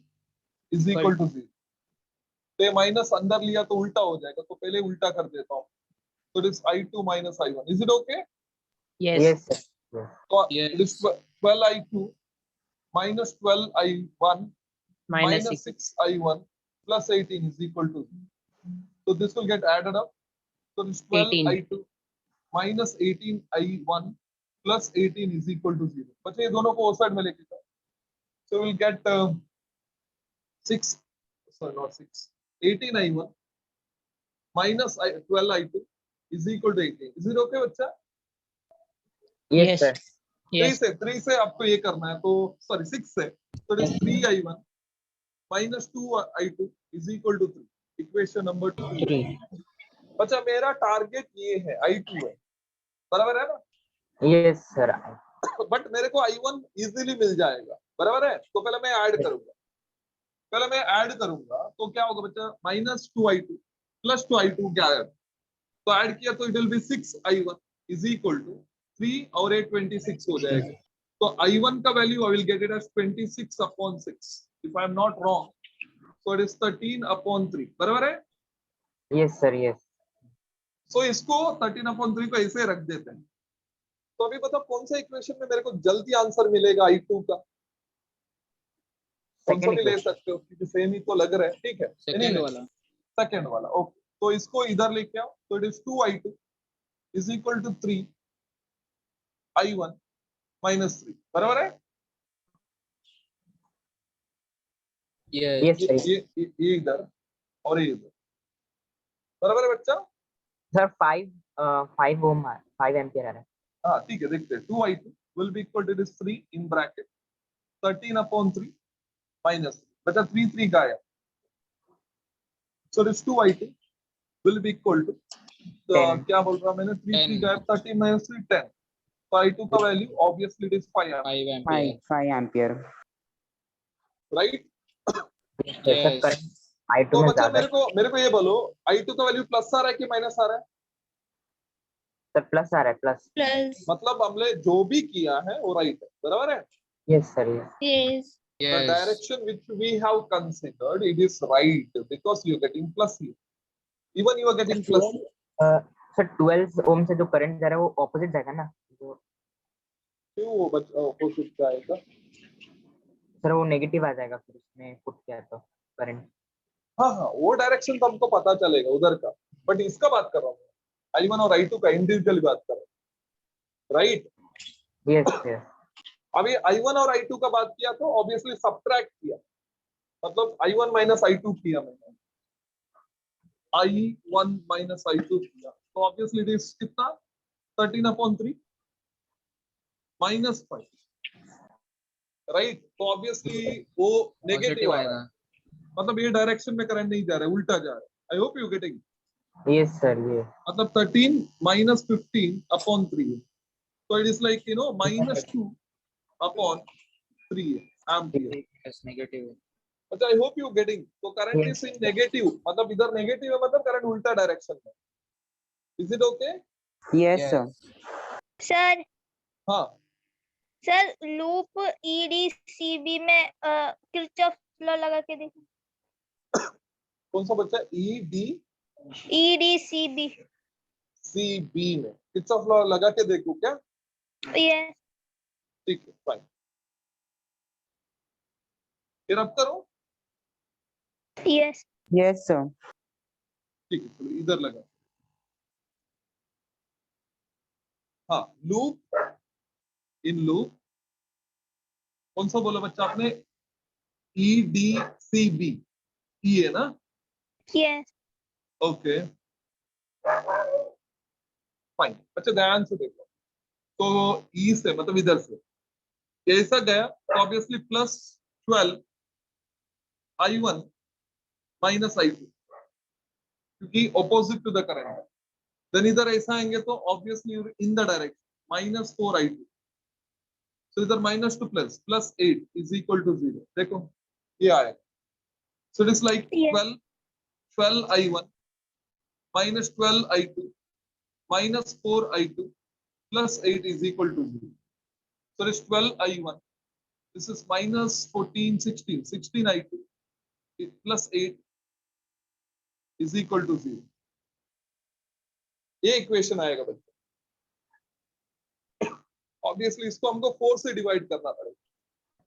is equal to 0. तो ये माइनस अंदर लिया तो उल्टा हो जाएगा, तो पहले उल्टा कर देता हूँ, तो it is I2 minus I1. Is it okay? Yes sir. तो Yes. It is 12I2 minus 12I1 minus 6I1 plus 18 is equal to 0. So this will get added up. So this 12I2 minus 18I1 plus 18 is equal to 0. बच्चे ये दोनों को उस side में लेके जाओ. So we'll get 18I1 minus 12I2 is equal to 18. Is it okay बच्चा? Yes sir. 3 से आपको ये करना है, तो सॉरी 6 से, तो it is 3I1 minus 2I2 is equal to 3. Equation number 2. बच्चा मेरा टारगेट ये है, I2 है, बराबर है ना? Yes sir. बट मेरे को I1 इजीली मिल जाएगा, बराबर है? तो पहले मैं ऐड करूंगा, तो क्या होगा बच्चा? -2I2 plus 2I2 क्या है? तो ऐड किया तो it will be 6I1 is equal to 3 और 8 26 हो जाएगा. तो I1 का value I will get it as 26/6, if I am not wrong. So it is 13/3, बराबर है? Yes sir. यस. सो इसको 13/3 को ऐसे रख देते हैं. तो अभी बताओ कौन सा इक्वेशन में मेरे को जल्दी आंसर मिलेगा I2 का? कौन सा भी ले सकते हो क्योंकि सेम ही तो लग रहा है. ठीक है, सेकंड वाला. सेकंड वाला, ओके. तो इसको इधर लेके आओ, तो it is 2I2 is equal to 3I1 minus 3, बराबर है? Yes sir. ये इधर और ये इधर, बराबर है बच्चा? सर 5 ओम 5 एम्पियर आ रहा है. हाँ ठीक है, देखते हैं. 2I2 will be equal to this 3 in bracket 13/3 minus 3. बच्चा 3 का आया, so this 2I2 will be equal to क्या बोल रहा मैंने? 3 का 13 minus 3 10. तो I2 का value obviously it is 5 ampere, 5 ampere. Right? Sir current I2 तो में बच्चा ज्यादा. मेरे को ये बोलो, I2 का वैल्यू प्लस आ रहा है कि माइनस आ रहा है? सर प्लस आ रहा है. प्लस. मतलब हमने जो भी किया है वो राइट है, बराबर है? Yes sir. Yes. The direction which we have considered, it is right because you are getting plus here. Even you are getting plus here. Sir 12 ओम से जो करंट जा रहा है वो ऑपोजिट जाएगा ना? क्यों वो ऑपोजिट जाएगा? सर वो नेगेटिव आ जाएगा फिर उसमें पुट किया तो करंट. हाँ हाँ, वो डायरेक्शन तो हमको पता चलेगा उधर का, बट इसका बात कर रहा हूँ I1 और I2 का इंडिविजुअली बात कर रहा हूँ, राइट? Yes sir. अभी I1 और I2 का बात किया तो ऑब्वियसली सब्ट्रैक्ट किया, मतलब I1 minus I2 किया मैंने, I1 minus I2 किया, तो तो ऑब्वियसली इट इज कितना 13/3 -5, राइट। तो ऑब्वियसली वो नेगेटिव पॉजिटिव आ रहा आएगा। है, मतलब ये डायरेक्शन में करंट नहीं जा रहा है, उल्टा जा रहा है। I hope you getting. Yes sir, ये मतलब 13 - 15/3 है, तो it is like -2/3 ampere. Yes, negative. अच्छा, आई होप यू गेटिंग। तो current Yes. Is in negative, मतलब इधर नेगेटिव है, मतलब करंट उल्टा डायरेक्शन में। Is it okay? Yes, sir. Sir हाँ, सर लूप EDCB में किरचॉफ लॉ लगा के देखो। कौन सा बच्चा? EDCB EDCB में किरचॉफ लॉ लगा के देखो क्या? यस ठीक है, फाइन। फिर अब करो। Yes Yes, sir. ठीक है, चलो इधर लगा। हाँ, लूप, इन लूप कौन सा बोला बच्चा आपने? EDCB, ई है ना? Yes okay, fine. अच्छा, ध्यान से देखो। तो ई से मतलब इधर से कैसा गया, तो ऑब्वियसली +12I1 -I2, क्योंकि opposite to the current. Then इधर ऐसा आएंगे तो obviously in the direction -4I2। So इधर minus two plus, +8 is equal to 0। देखो ये आएगा। So it is like Yes. 12I1 -12I2 -4I2 +8 is equal to 0. So it is 12I1. This is -14, 16. 16I2 +8 is equal to 0. ये equation आएगा बच्चे। Obviously इसको हमको 4 से डिवाइड करना पड़ेगा।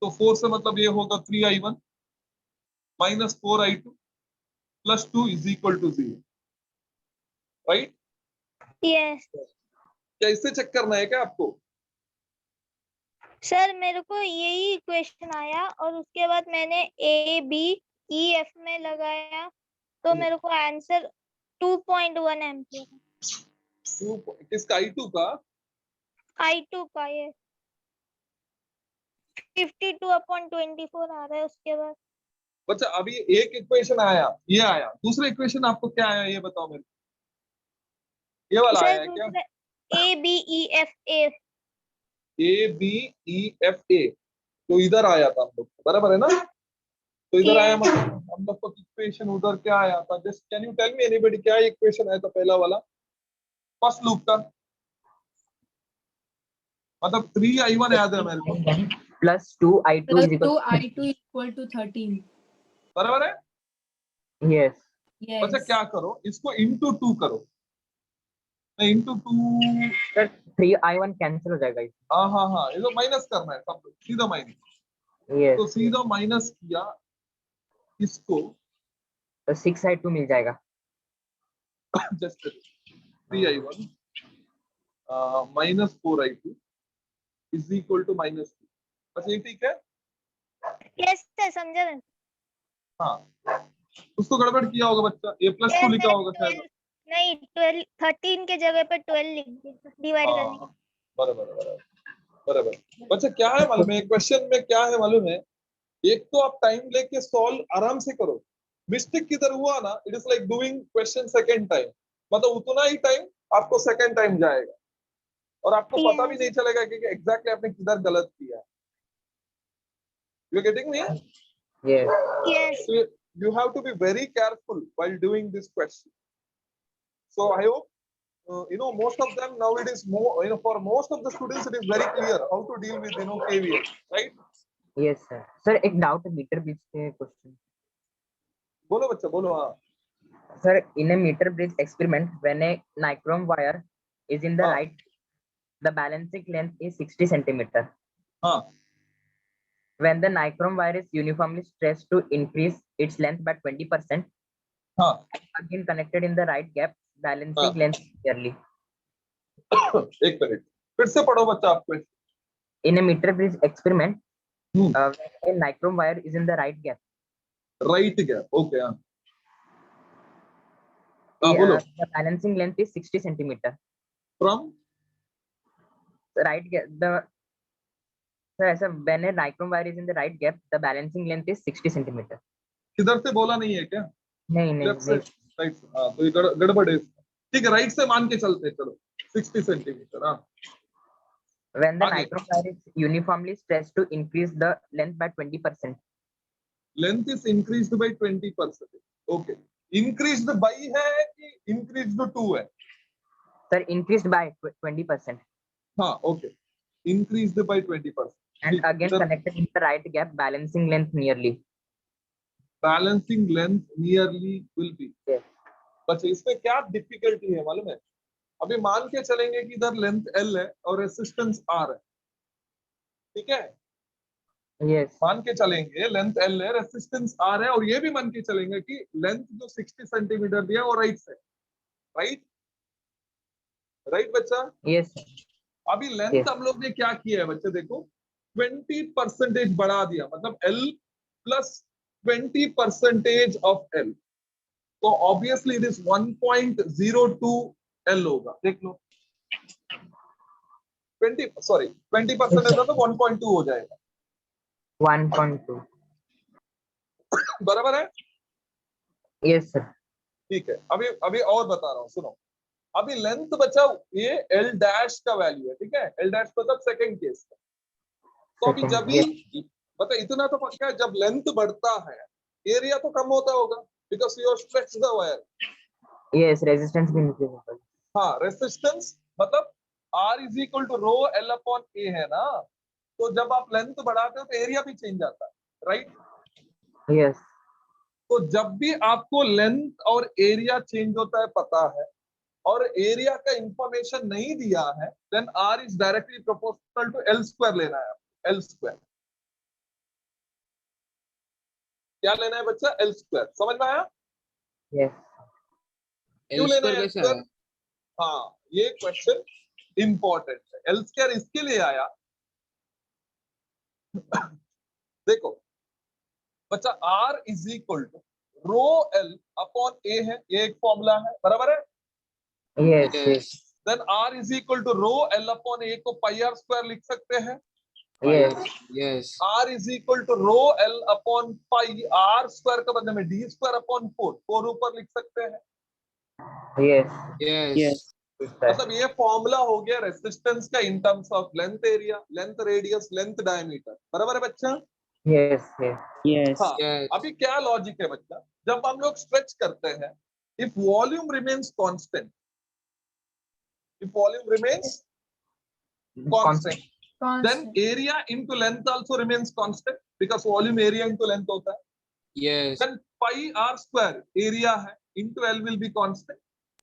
तो 4 से मतलब ये होगा 3I1 -4I2 +2 is equal to 0. Right? Yes क्या इससे चेक करना है क्या आपको? सर मेरे को यही क्वेश्चन आया और उसके बाद मैंने ABEF में लगाया तो मेरे को आंसर 2.1 एम्पियर किसका? I2 का? I2 का ये 52/24 आ रहा है। उसके बाद बच्चा अभी एक इक्वेशन आया, ये आया। दूसरा इक्वेशन आपको क्या आया ये बताओ मेरे को। ये वाला आया सर है क्या? दूसरा ABEFA ABEFA, तो इधर आया था हम लोग, बराबर है ना? तो इधर आया, मतलब हम लोग को इक्वेशन उधर क्या आया था? Just can you tell me anybody, क्या इक्वेशन आया था पहला वाला फर्स्ट लूप का? मतलब 3I1 याद है मेरे को, +2I2 is equal +2I2 equal to 13. बराबर है? yes. अच्छा, Yes. क्या करो, इसको इंटू 2 करो। नहीं, इंटू 2, सर 3I1 कैंसिल हो जाएगा इसमें। हाँ हाँ हाँ, ये तो माइनस करना है सब, सीधा माइनस। yes. तो सीधा माइनस किया इसको, तो 6I2 मिल जाएगा। Just 3I1 -4I2 is equal to -2। बस ये ठीक है? यस सर समझा मैं। हाँ, उसको गड़बड़ किया होगा बच्चा, ये +2 लिखा होगा शायद। नहीं 12 13 के जगह पे 12 लिख दिया डिवाइड करने हाँ, बराबर बराबर बराबर। बच्चा क्या है मालूम है, क्वेश्चन में क्या है मालूम है? एक तो आप टाइम लेके सॉल्व आराम से करो। मिस्टेक किधर हुआ ना, it is like doing question second time, मतलब उतना ही टाइम आपको सेकंड टाइम जाएगा और आपको पता भी नहीं चलेगा कि एग्जैक्टली आपने किधर गलत किया है। You getting me? yes. Yes So you have to be very careful while doing this question. So I hope most of them now it is more, for most of the students it is very clear how to deal with KVL, right? yes sir. Sir एक doubt है metre bridge के question. बोलो बच्चा बोलो। हाँ, Sir, in a meter bridge experiment, when a nichrome wire is in the हाँ, right, the balancing length is 60 centimeter. हाँ, When the nichrome wire is uniformly stretched to increase its length by 20%, हाँ, again connected in the right gap, balancing हाँ। length clearly. एक minute फिर से पढ़ो बच्चा आपको। In a meter bridge experiment, Hmm. when a nichrome wire is in the right gap, right gap, okay. हाँ, हाँ बोलो. The balancing length is 60 centimeter. From The right gap, sir, ऐसा when a nichrome wire is in the right gap, the balancing length is 60 centimeter. किधर से बोला नहीं है क्या? नहीं नहीं लेफ्ट से, नहीं. राइट. हाँ तो ये गड़बड़ है. ठीक है, राइट से मान के चलते हैं, चलो 60 सेंटीमीटर. हाँ When the आगे. nichrome wire is uniformly stretched to increase the length by 20%. Length is increased by 20%. Okay, increased by है कि इंक्रीज्ड टू है? Sir, increased by 20%. हाँ okay, increased by 20%. And again connected in the right gap, balancing length nearly. Balancing length nearly will be. Yes. बच्चे इसमें क्या difficulty है मालूम है? अभी मान के चलेंगे कि इधर लेंथ L है और रेसिस्टेंस R है. ठीक है, Yes. मान के चलेंगे लेंथ L है, रेसिस्टेंस R है, और ये भी मान के चलेंगे कि लेंथ जो 60 सेंटीमीटर दिया वो राइट से, राइट राइट बच्चा. Yes. अभी लेंथ Yes. हम लोग ने क्या किया है बच्चे, देखो 20% बढ़ा दिया, मतलब L प्लस 20% ऑफ L, तो ऑब्वियसली इट इज 1.02 L होगा. देख लो 20% है तो 1.2 हो जाएगा. 1.2. बराबर है. Yes, sir. ठीक है, अभी अभी और बता रहा हूँ, सुनो. अभी लेंथ बचा, ये L डैश का वैल्यू है. ठीक है, L डैश मतलब सेकंड केस का. तो अभी जब भी पता, इतना तो पक्का है, जब लेंथ बढ़ता है एरिया तो कम होता होगा, because you stretch the wire. Yes, resistance भी increase होगा. हाँ, रेसिस्टेंस मतलब R is equal to rho L upon A है ना, तो जब आप लेंथ बढ़ाते हो तो एरिया भी चेंज आता है, राइट. Yes. तो जब भी आपको लेंथ और एरिया चेंज होता है पता है, और एरिया का इंफॉर्मेशन नहीं दिया है, then R is directly proportional to L square लेना है. L स्क्वायर क्या लेना है बच्चा? L square. समझ में आया? Yes. क्यों L लेना स्क्वायर है L कैसा स्क्वायर? है? हाँ, ये क्वेश्चन इंपॉर्टेंट है. L स्क्वायर इसके लिए आया, देखो बच्चा, R is equal to rho L upon A है, ये एक फॉर्मूला है, बराबर है. Yes. Yes. Yes. Then R is equal to rho L upon A को पाई R स्क्वायर लिख सकते हैं. Yes. Yes. R is equal to rho L upon pi R square का बदले में D स्क्वायर अपॉन 4 ऊपर लिख सकते हैं. Yes. Yes. Yes. मतलब ये फॉर्मूला हो गया रेसिस्टेंस का in terms of length area, length radius, length diameter. बराबर है बच्चा? Yes. Yes. Yes. हाँ. Yes. अभी क्या लॉजिक है बच्चा, जब हम लोग स्ट्रेच करते हैं, if volume remains constant, if volume remains constant, then Constant. Area into length also remains constant, because volume area into length होता है. Yes. Then pi R square area है into L will be constant.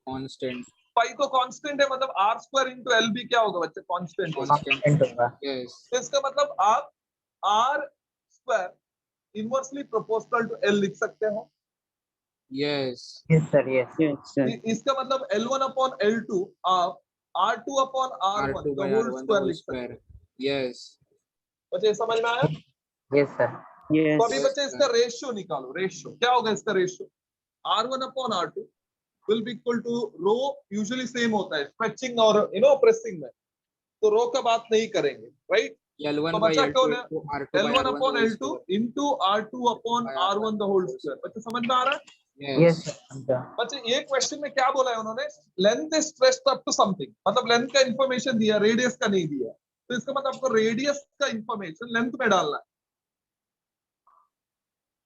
Constant. Pi तो constant है, मतलब R square into L भी क्या होगा बच्चे? कांस्टेंट होगा. Constant होगा. Yes. तो इसका मतलब आप R square inversely proportional to L लिख सकते हो. Yes. Yes, sir. Yes. Yes, sir. इसका मतलब L1 अपॉन L2 आप R2 upon R1 R2 the by whole R1 the square whole लिख सकते square. हो. Yes. बच्चे समझ में आया? Yes, sir. Yes. तो अभी बच्चे इसका रेशियो निकालो. रेशियो क्या होगा इसका? Ratio R1 upon R2 will be equal to rho, usually same होता है स्ट्रेचिंग और प्रेसिंग में, तो रो का बात नहीं करेंगे, राइट. L1 तो by बच्चा कौन L2 है? into R2 by L1 R1 the upon whole L2 square. Into R2 upon By R1 the whole square. बच्चे समझ में आ रहा है? Yes, Yes. sir. समझा. बच्चे ये क्वेश्चन में क्या बोला है उन्होंने? Length is stretched up to something, मतलब लेंथ का इंफॉर्मेशन दिया, रेडियस का नहीं दिया. तो इसका मतलब आपको रेडियस का इंफॉर्मेशन लेंथ में डालना है.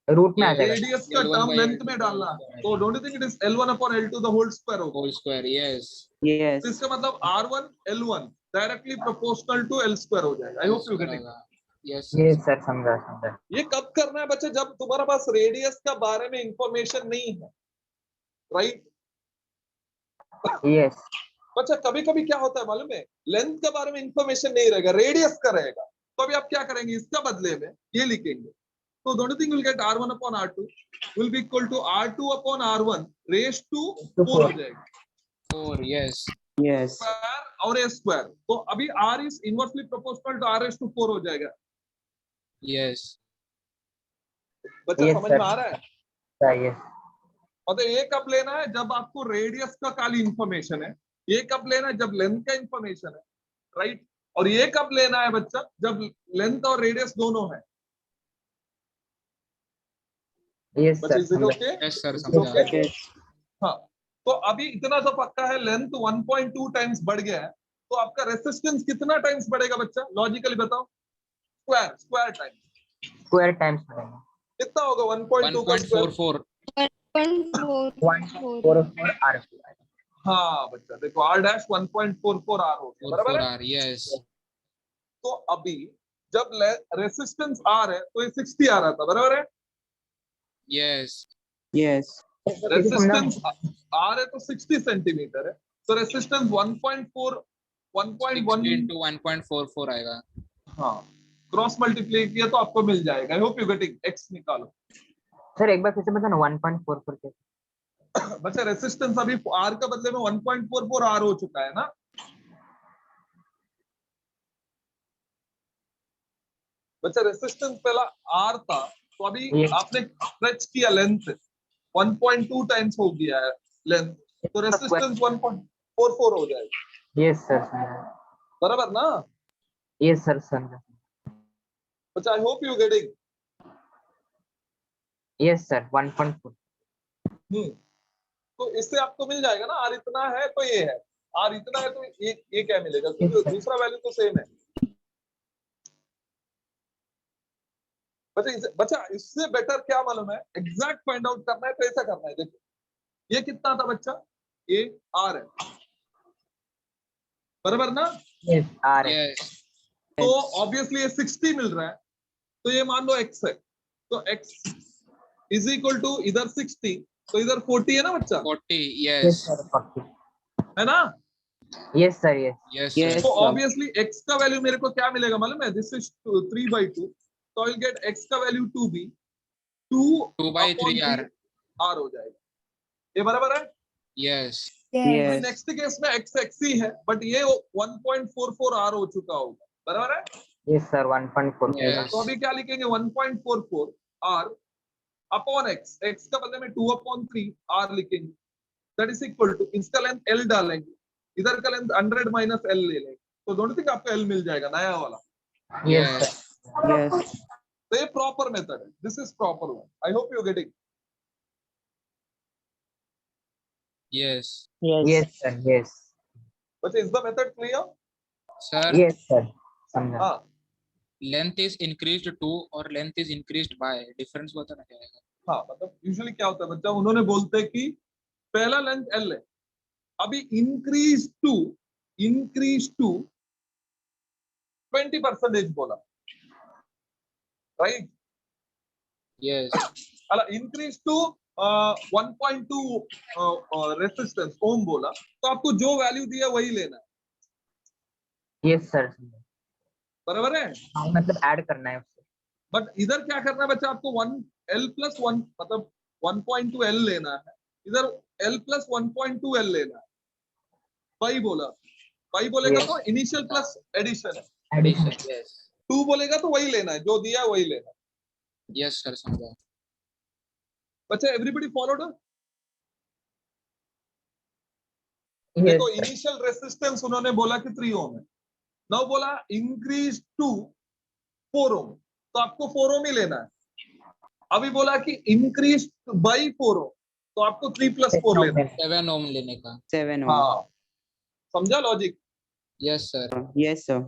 रूट में आ Yes. जाएगा. रेडियस का L1 term by length L2 में the डालना whole है. square. तो don't you think it is L1 upon L2 the whole square होगा. Whole square. Yes. Yes. तो इसका मतलब R1 L1 directly proportional to L square हो जाएगा. I L hope you square getting. होगा. Yes. Yes, sir. समझा समझा. ये कब करना है बच्चे? जब तुम्हारे पास रेडियस का बारे में इंफॉर्मेशन नहीं है, राइट. Yes. बच्चा कभी कभी क्या होता है मालूम है, लेंथ के बारे में इंफॉर्मेशन नहीं रहेगा, रेडियस का रहेगा. तो अभी आप क्या करेंगे, इसका बदले में ये लिखेंगे. तो दोनों thing will get R1 upon R2 will be equal to R2 upon R1 raise to 4 हो जाएगा. 4. Yes. Yes. स्क्वायर और A स्क्वायर. तो अभी R is inversely proportional to R raise to 4 हो जाएगा. Yes. बच्चा Yes, समझ sir. में आ रहा है? Yes. मतलब ये कब लेना है जब आपको रेडियस का खाली इंफॉर्मेशन है, ये कब लेना है जब लेंथ का इंफॉर्मेशन है, राइट। और ये कब लेना है बच्चा जब लेंथ और रेडियस दोनों है। यस बच्चा sir is it okay? Yes sir, Is it समझा। okay? हाँ, तो अभी इतना तो पक्का है, लेंथ 1.2 टाइम्स बढ़ गया है, तो आपका रेसिस्टेंस कितना टाइम्स बढ़ेगा बच्चा, लॉजिकली बताओ। Square times. स्क्वायर टाइम्स बढ़ेगा। कितना होगा 1.2 का स्क्वायर? 1.44। 1.44 R। हाँ बच्चा देखो, R डैश 1.44 R हो गया, बराबर है। 44 R, यस। तो अभी जब रेसिस्टेंस R है तो ये 60 आ रहा था, बराबर है। यस। Yes. रेसिस्टेंस R है तो 60 सेंटीमीटर है, तो रेसिस्टेंस 1.4 60 1.1 into 1.44 आएगा। हाँ, क्रॉस मल्टीप्लाई किया तो आपको मिल जाएगा। I hope you getting. X निकालो सर एक बार फिर से बताना 1.44 के। बच्चा, रेसिस्टेंस अभी R का बदले में 1.44 R हो चुका है ना। बच्चा रेसिस्टेंस पहला R था, तो अभी ये। आपने स्ट्रेच किया लेंथ, 1.2 टाइम्स हो गया है लेंथ, तो रेसिस्टेंस 1.44 हो जाएगा, यस सर। बराबर ना। यस सर समझा। बच्चा I hope you getting. Yes sir 1.4। तो इससे आपको मिल जाएगा ना, R इतना है तो ये है, R इतना है तो ये क्या मिलेगा, क्योंकि Yes, sir. दूसरा वैल्यू तो सेम है। बच्चा इससे बेटर क्या मालूम है, एग्जैक्ट फाइंड आउट करना है तो ऐसा करना है। देखो ये कितना था बच्चा, ये R है, बराबर ना। यस R है। यस। तो ऑब्वियसली ये 60 मिल रहा है, तो ये मान लो x है, तो x इज इक्वल टू इधर 60 तो इधर 40 है ना बच्चा, 40, यस यस। सर 40। है ना। Yes sir yes. Yes Yes. Sir. तो sir. ऑब्वियसली x का वैल्यू मेरे को क्या मिलेगा मालूम है, दिस इज 3/2, तो आई विल गेट x का वैल्यू 2b 2/3 R, R हो जाएगा, ये बराबर है। यस। Yes. नेक्स्ट केस में x ही है, बट ये 1.44 R हो चुका होगा, बराबर है। Yes sir 1.4। Yes. तो अभी क्या लिखेंगे, 1.44 R अपॉन x का बदले में 2/3 R लिखेंगे, दैट इज इक्वल टू, इसका लेंथ L डालेंगे, इधर का लेंथ 100 माइनस L ले लेंगे, तो डोंट थिंक आपको L मिल जाएगा नया वाला। Yes Yes. Yes. तो ये प्रॉपर मेथड है, this is proper one, I hope you getting. Yes. Yes sir yes. But is the method clear? Sir, yes sir समझा। हाँ length is increased to और length is increased by, difference बताना क्या है? हाँ, मतलब usually क्या होता है बच्चा, उन्होंने बोलते हैं कि पहला लेंथ L है, अभी इंक्रीज टू 20% बोला, राइट। Yes. अला इंक्रीज टू 1.2 रेसिस्टेंस ओम बोला, तो आपको जो वैल्यू दिया वही लेना है, यस सर बराबर है। मतलब ऐड करना है उससे। बट इधर क्या करना है बच्चा, आपको 1L+1 मतलब 1.2 L लेना है, इधर L+1.2 L लेना है, वही बोला। वही बोलेगा Yes. तो इनिशियल प्लस एडिशन है, एडिशन। Yes. 2 बोलेगा तो वही लेना है, जो दिया है वही लेना है। Yes sir, समझा। बच्चा एवरीबडी फॉलोड। यस देखो सर। इनिशियल रेसिस्टेंस उन्होंने बोला कि 3 ओम है, नाउ बोला इंक्रीज टू 4 ओम, तो आपको 4 ओम ही लेना है। अभी बोला कि इंक्रीज बाई 4 ओम, तो आपको 3+4 लेना है। 7 ohm लेने का। 7 ohm. हाँ, समझा logic? Yes sir. Yes, sir.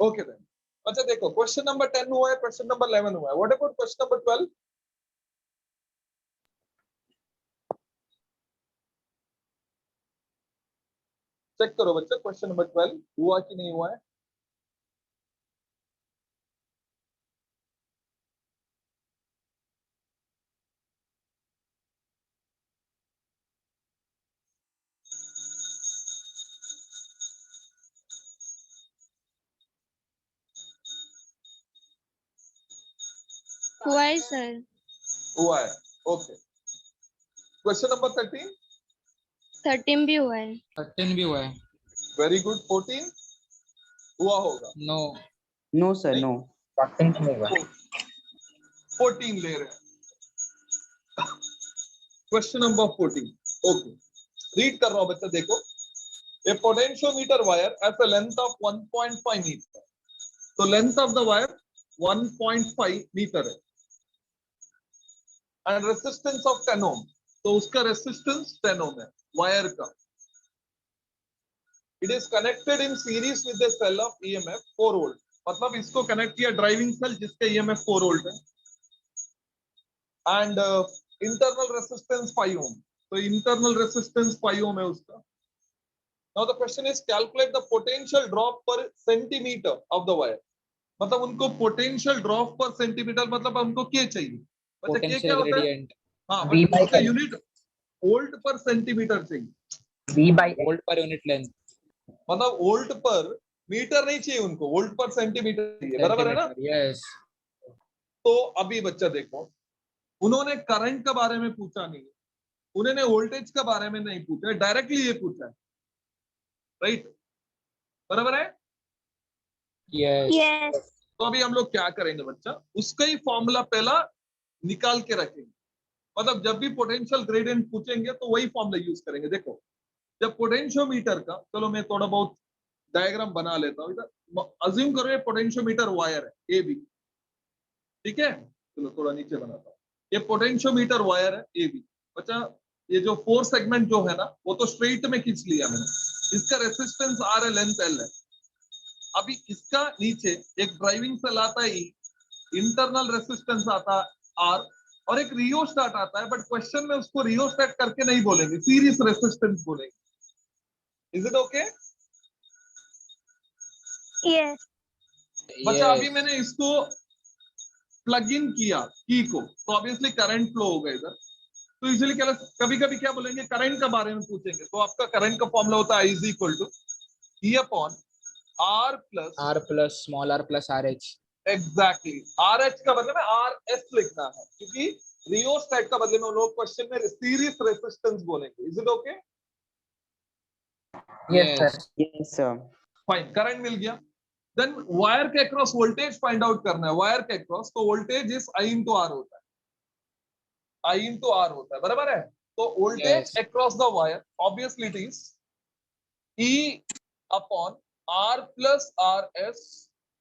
Okay then. अच्छा देखो, क्वेश्चन नंबर 10 हुआ है, क्वेश्चन नंबर 11 हुआ है, what about question number 12? Check करो बच्चा, क्वेश्चन नंबर 12 हुआ कि नहीं हुआ है। हुआ है सर। हुआ है, ओके। Question number 13? 13 भी हुआ है। 13 भी हुआ है। Very good. 14 हुआ होगा, No. No, sir. नहीं? No. 14 नहीं हुआ। 14 ले रहे हैं। Question number 14. ओके, रीड कर रहा हूं बच्चा, देखो. A potentiometer wire has a length of 1.5 meter. So length of the wire 1.5 meter है. And resistance of 10 ohm. तो उसका resistance 10 ohm है वायर का. It is connected in series with a cell of EMF 4 volt. मतलब इसको connect किया driving cell जिसका EMF 4 volt है. And internal resistance 5 ohm. तो internal resistance 5 ohm है उसका. Now the question is calculate the potential drop per centimeter of the wire. मतलब उनको potential drop per centimeter मतलब हमको क्या चाहिए? मतलब क्या पोटेंशियल होता है? ग्रेडियंट हाँ, V बट by उसका L. यूनिट वोल्ट पर सेंटीमीटर चाहिए. V by L. Volt per unit length मतलब वोल्ट पर मीटर नहीं चाहिए उनको, वोल्ट पर सेंटीमीटर चाहिए. बराबर है ना? यस. तो अभी बच्चा देखो, उन्होंने करंट के बारे में पूछा नहीं, उन्होंने वोल्टेज के बारे में नहीं पूछा, डायरेक्टली ये पूछा है. राइट, बराबर है? यस. Yes. तो अभी हम लोग क्या करेंगे बच्चा, उसका ही फॉर्मूला पहला निकाल के रखेंगे. मतलब जब भी पोटेंशियल ग्रेडियंट पूछेंगे तो वही फॉर्मूला यूज करेंगे. देखो, जब पोटेंशियोमीटर का, चलो मैं थोड़ा बहुत डायग्राम बना लेता हूँ. इधर अज्यूम करो ये पोटेंशियोमीटर वायर है ए बी. ठीक है, चलो थोड़ा नीचे बनाता हूँ. ये पोटेंशियोमीटर वायर है ए बी. बच्चा ये जो 4 सेगमेंट जो है ना, वो तो स्ट्रेट में खींच लिया मैंने. इसका रेसिस्टेंस आर है, लेंथ एल है. अभी इसका नीचे एक ड्राइविंग सेल आता है, इंटरनल रेसिस्टेंस आता है आर, और एक रियोस्टेट आता है. बट क्वेश्चन में उसको रियोस्टेट करके नहीं बोलेंगे, सीरीज रेसिस्टेंस बोलेंगे. Is it okay? Yes. बच्चा अभी मैंने इसको प्लग इन किया की को, तो ऑब्वियसली करंट फ्लो होगा इधर. तो इजीली क्या, कभी कभी क्या बोलेंगे, करंट के बारे में पूछेंगे, तो आपका करंट का फॉर्मूला होता है I is equal to E upon R plus R plus small R plus R H. Exactly. RH का बदले में RS लिखना है, क्योंकि रियोस्टेट का बदले में लोग क्वेश्चन में सीरीज रेसिस्टेंस बोलेंगे. Is it okay? Yes, sir. Yes, sir. Fine, current मिल गया. देन वायर के अक्रॉस वोल्टेज फाइंड आउट करना है. वायर के अक्रॉस तो voltage is I into R होता है. I into R होता है, बराबर है? तो voltage Yes. Across the wire obviously it is E upon R plus RS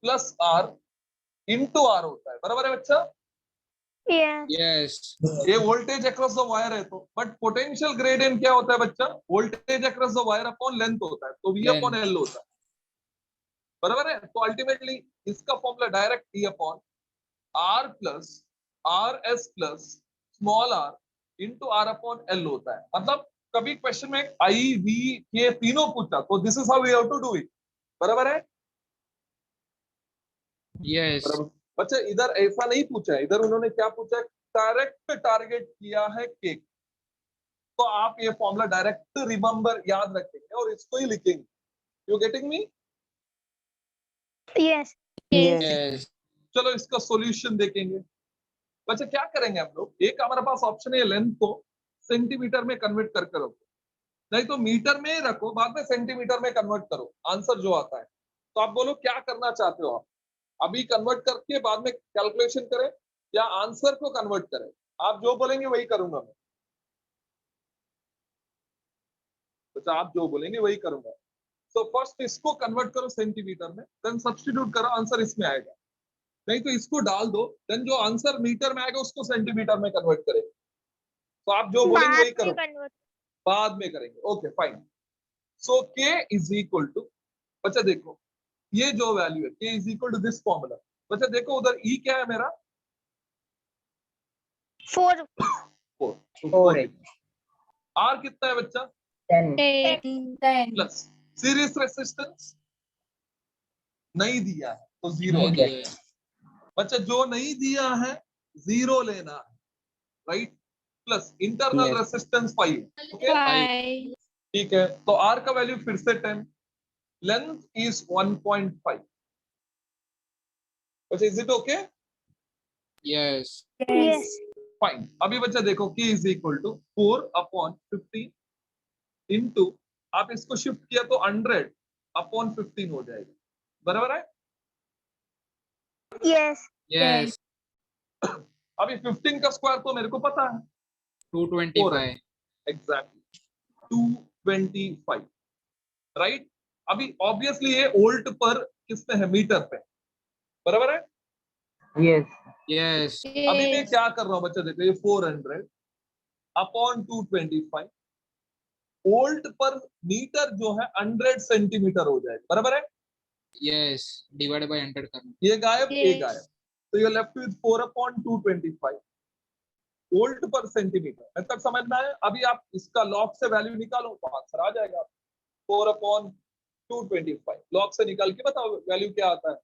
plus R into R होता है, बराबर है बच्चा? Yes. यस. ये वोल्टेज अक्रॉस द वायर है. तो बट पोटेंशियल ग्रेडियंट क्या होता है बच्चा? Voltage across the wire upon length होता है, तो V अपॉन L होता है, बराबर है? तो अल्टीमेटली इसका formula direct E upon R plus RS plus small r into R upon L होता है. मतलब कभी क्वेश्चन में I V ये तीनों पूछा तो this is how we have to do it. बराबर है? यस. बराबर. बच्चा इधर ऐसा नहीं पूछा है, इधर उन्होंने क्या पूछा है, डायरेक्ट टारगेट किया है केक. तो आप ये फॉर्मूला डायरेक्ट रिमेंबर याद रखेंगे और इसको ही लिखेंगे. You getting me? Yes. Yes. Yes. चलो इसका सॉल्यूशन देखेंगे. बच्चा क्या करेंगे हम लोग, एक हमारे पास ऑप्शन है लेंथ को सेंटीमीटर में कन्वर्ट करके रखो, नहीं तो मीटर में ही रखो, बाद में सेंटीमीटर में कन्वर्ट करो, आंसर जो आता है. तो आप बोलो क्या करना चाहते हो आप, अभी कन्वर्ट करके बाद में कैलकुलेशन करें या आंसर को कन्वर्ट करें? आप जो बोलेंगे वही करूंगा मैं. बच्चा आप जो बोलेंगे वही करूंगा. तो फर्स्ट इसको कन्वर्ट करो सेंटीमीटर में, देन सब्स्टिट्यूट करो, आंसर इसमें आएगा. नहीं तो इसको डाल दो, देन जो आंसर मीटर में आएगा उसको सेंटीमीटर में कन्वर्ट करेंगे. तो आप जो बोलेंगे वही बाद में करो, convert. बाद में करेंगे. Okay fine. So K is equal to, बच्चा देखो ये जो वैल्यू है K is equal to this formula. बच्चा देखो उधर E क्या है मेरा? 4. 4. 4 R कितना है बच्चा? 10. 10. प्लस सीरीज रेसिस्टेंस नहीं दिया है तो 0 नहीं है. दिया. बच्चा जो नहीं दिया है 0 लेना है, right? Plus internal Yes. Resistance 5. Okay, 5. ठीक है. तो R का वैल्यू फिर से 10, लेंथ इज 1.5. बच्चा is it okay? Yes. Yes. Fine. अभी बच्चा देखो K is equal to 4 upon 15 into, आप इसको शिफ्ट किया तो 100 अपॉन 15 हो जाएगा, बराबर है? Yes. यस. अभी 15 का स्क्वायर तो मेरे को पता है, 225. Exactly 225, right. अभी ऑब्वियसली ये वोल्ट पर किसमें है, मीटर पे, बराबर है। Yes. Yes. अभी मैं Yes. क्या कर रहा हूँ बच्चा, देखो ये 400 अपॉन 225, वोल्ट पर मीटर जो है 100 सेंटीमीटर हो जाएगा, बराबर है। Yes. Divided by 100 करना. ये गायब, ये Yes. गायब, तो you left with 4 upon 225 volt पर सेंटीमीटर। अब तक समझ में आया। अभी आप इसका लॉग से वैल्यू निकालो तो आंसर आ जाएगा, 4 अपॉन 225। लॉग से निकाल के बताओ वैल्यू क्या आता है।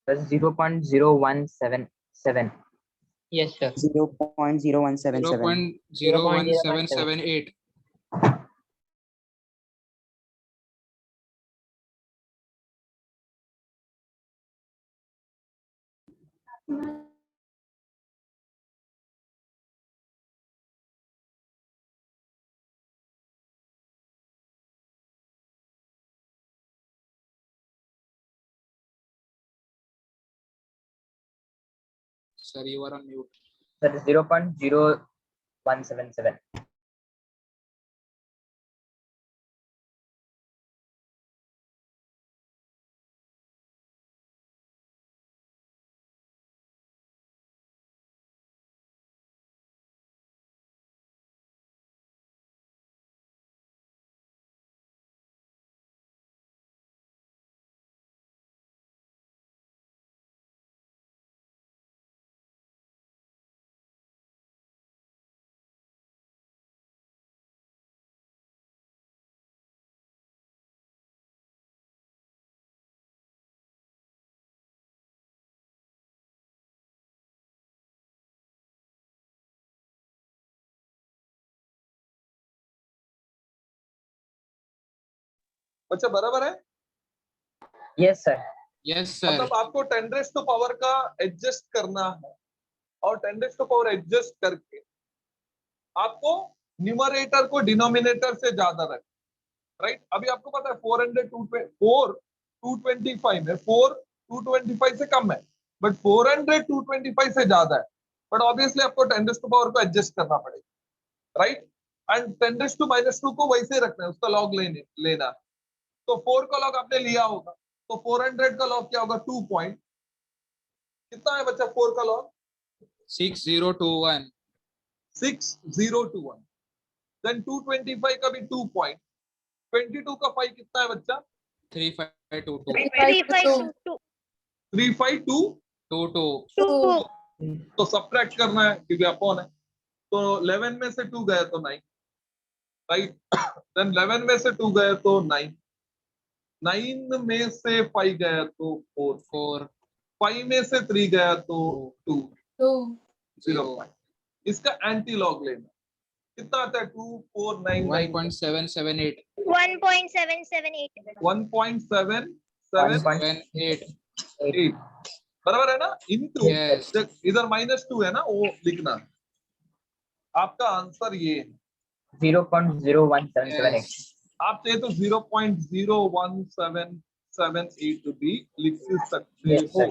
That's 0.0177. Yes, sir. 0.0177. 0.01778. Sir, you are on mute. That is 0.0177. बच्चा बराबर है। Yes, sir. Yes, sir. मतलब आपको 10 रेज़ टू पावर का एडजस्ट करना है और 10 रेज़ टू पावर एडजस्ट करके आपको न्यूमरेटर को डिनोमिनेटर से ज्यादा रखना, राइट। अभी आपको पता है 225 में 4 225 से कम है, बट 400 225 से ज्यादा है, बट ऑब्वियसली आपको 10 रेज़ टू पावर को एडजस्ट करना पड़ेगा, राइट। एंड 10 रेज़ टू -2 को वैसे रखना है, उसका लॉग लेना है। तो 4 का लॉग आपने लिया होगा, तो 400 का लॉग क्या होगा, 2 पॉइंट कितना है बच्चा 4 का लॉग 6021. 6021। देन 225 का भी 2 पॉइंट, 22 का 5 कितना है बच्चा 3522. 3522 3522। तो सब्ट्रैक्ट करना है क्योंकि अपॉन है, तो 11 में से 2 गया तो 9, राइट। देन 11 में से 2 गया तो 9, 9 में से 5 गया तो 4, 5 में से 3 गया तो 2, 0. इसका एंटी लॉग लेना कितना आता है 2499 1.778. 1.778 1.778 बराबर है ना, इनटू Yes. इधर -2 है ना, वो लिखना। आपका आंसर ये है 0.01778. Yes. आप चाहे तो 0.01778 भी लिख सकते Yes, हो। sir.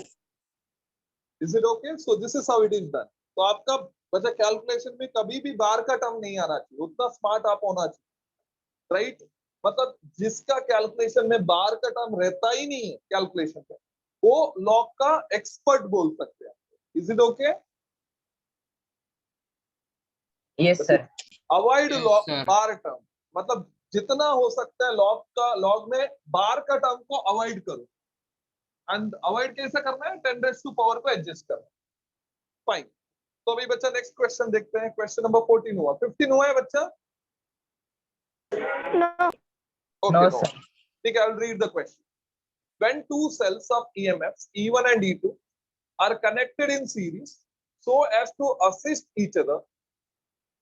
Is it okay? So this is how it is done. तो आपका बच्चा कैलकुलेशन में कभी भी बार का टर्म नहीं आना चाहिए, उतना स्मार्ट आप होना चाहिए, राइट। मतलब जिसका कैलकुलेशन में बार का टर्म रहता ही नहीं है कैलकुलेशन में, वो लॉग का एक्सपर्ट बोल सकते हैं। Is it okay? Yes, sir. Avoid Yes, log sir. Bar term, मतलब जितना हो सकता है लॉग में बार का टर्म को अवॉइड करो। एंड अवॉइड कैसे करना है? 10 रेज़ टू पावर को एडजस्ट करना। फाइन। तो अभी बच्चा नेक्स्ट क्वेश्चन देखते हैं। क्वेश्चन नंबर 14 हुआ, 15 हुआ है बच्चा? No. Okay, No, no. sir. ठीक है, I'll read the question. When two cells of EMFs E1 and E2 are connected in series so as to assist each other,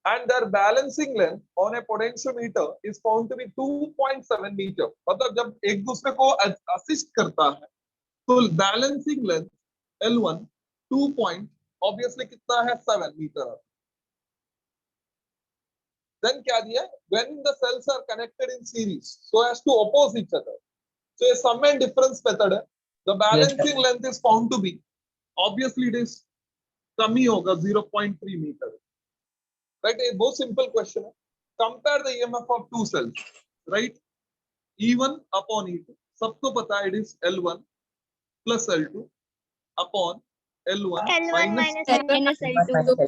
and their balancing length on a potentiometer is found to be 2.7 meter, मतलब जब एक दूसरे को assist करता है तो balancing length L1 2 point obviously कितना है? 7 मीटर। देन क्या दिया? when the cells are connected in series so as to oppose each other, so a sum and difference method है, the balancing length is found to be, obviously it is कम ही होगा 0.3 metre, right? A बहुत simple question है। compare the EMF of two cells, right? E1 upon E2, सबको पता है it is L1 plus L2 upon L1 L1 minus minus L2.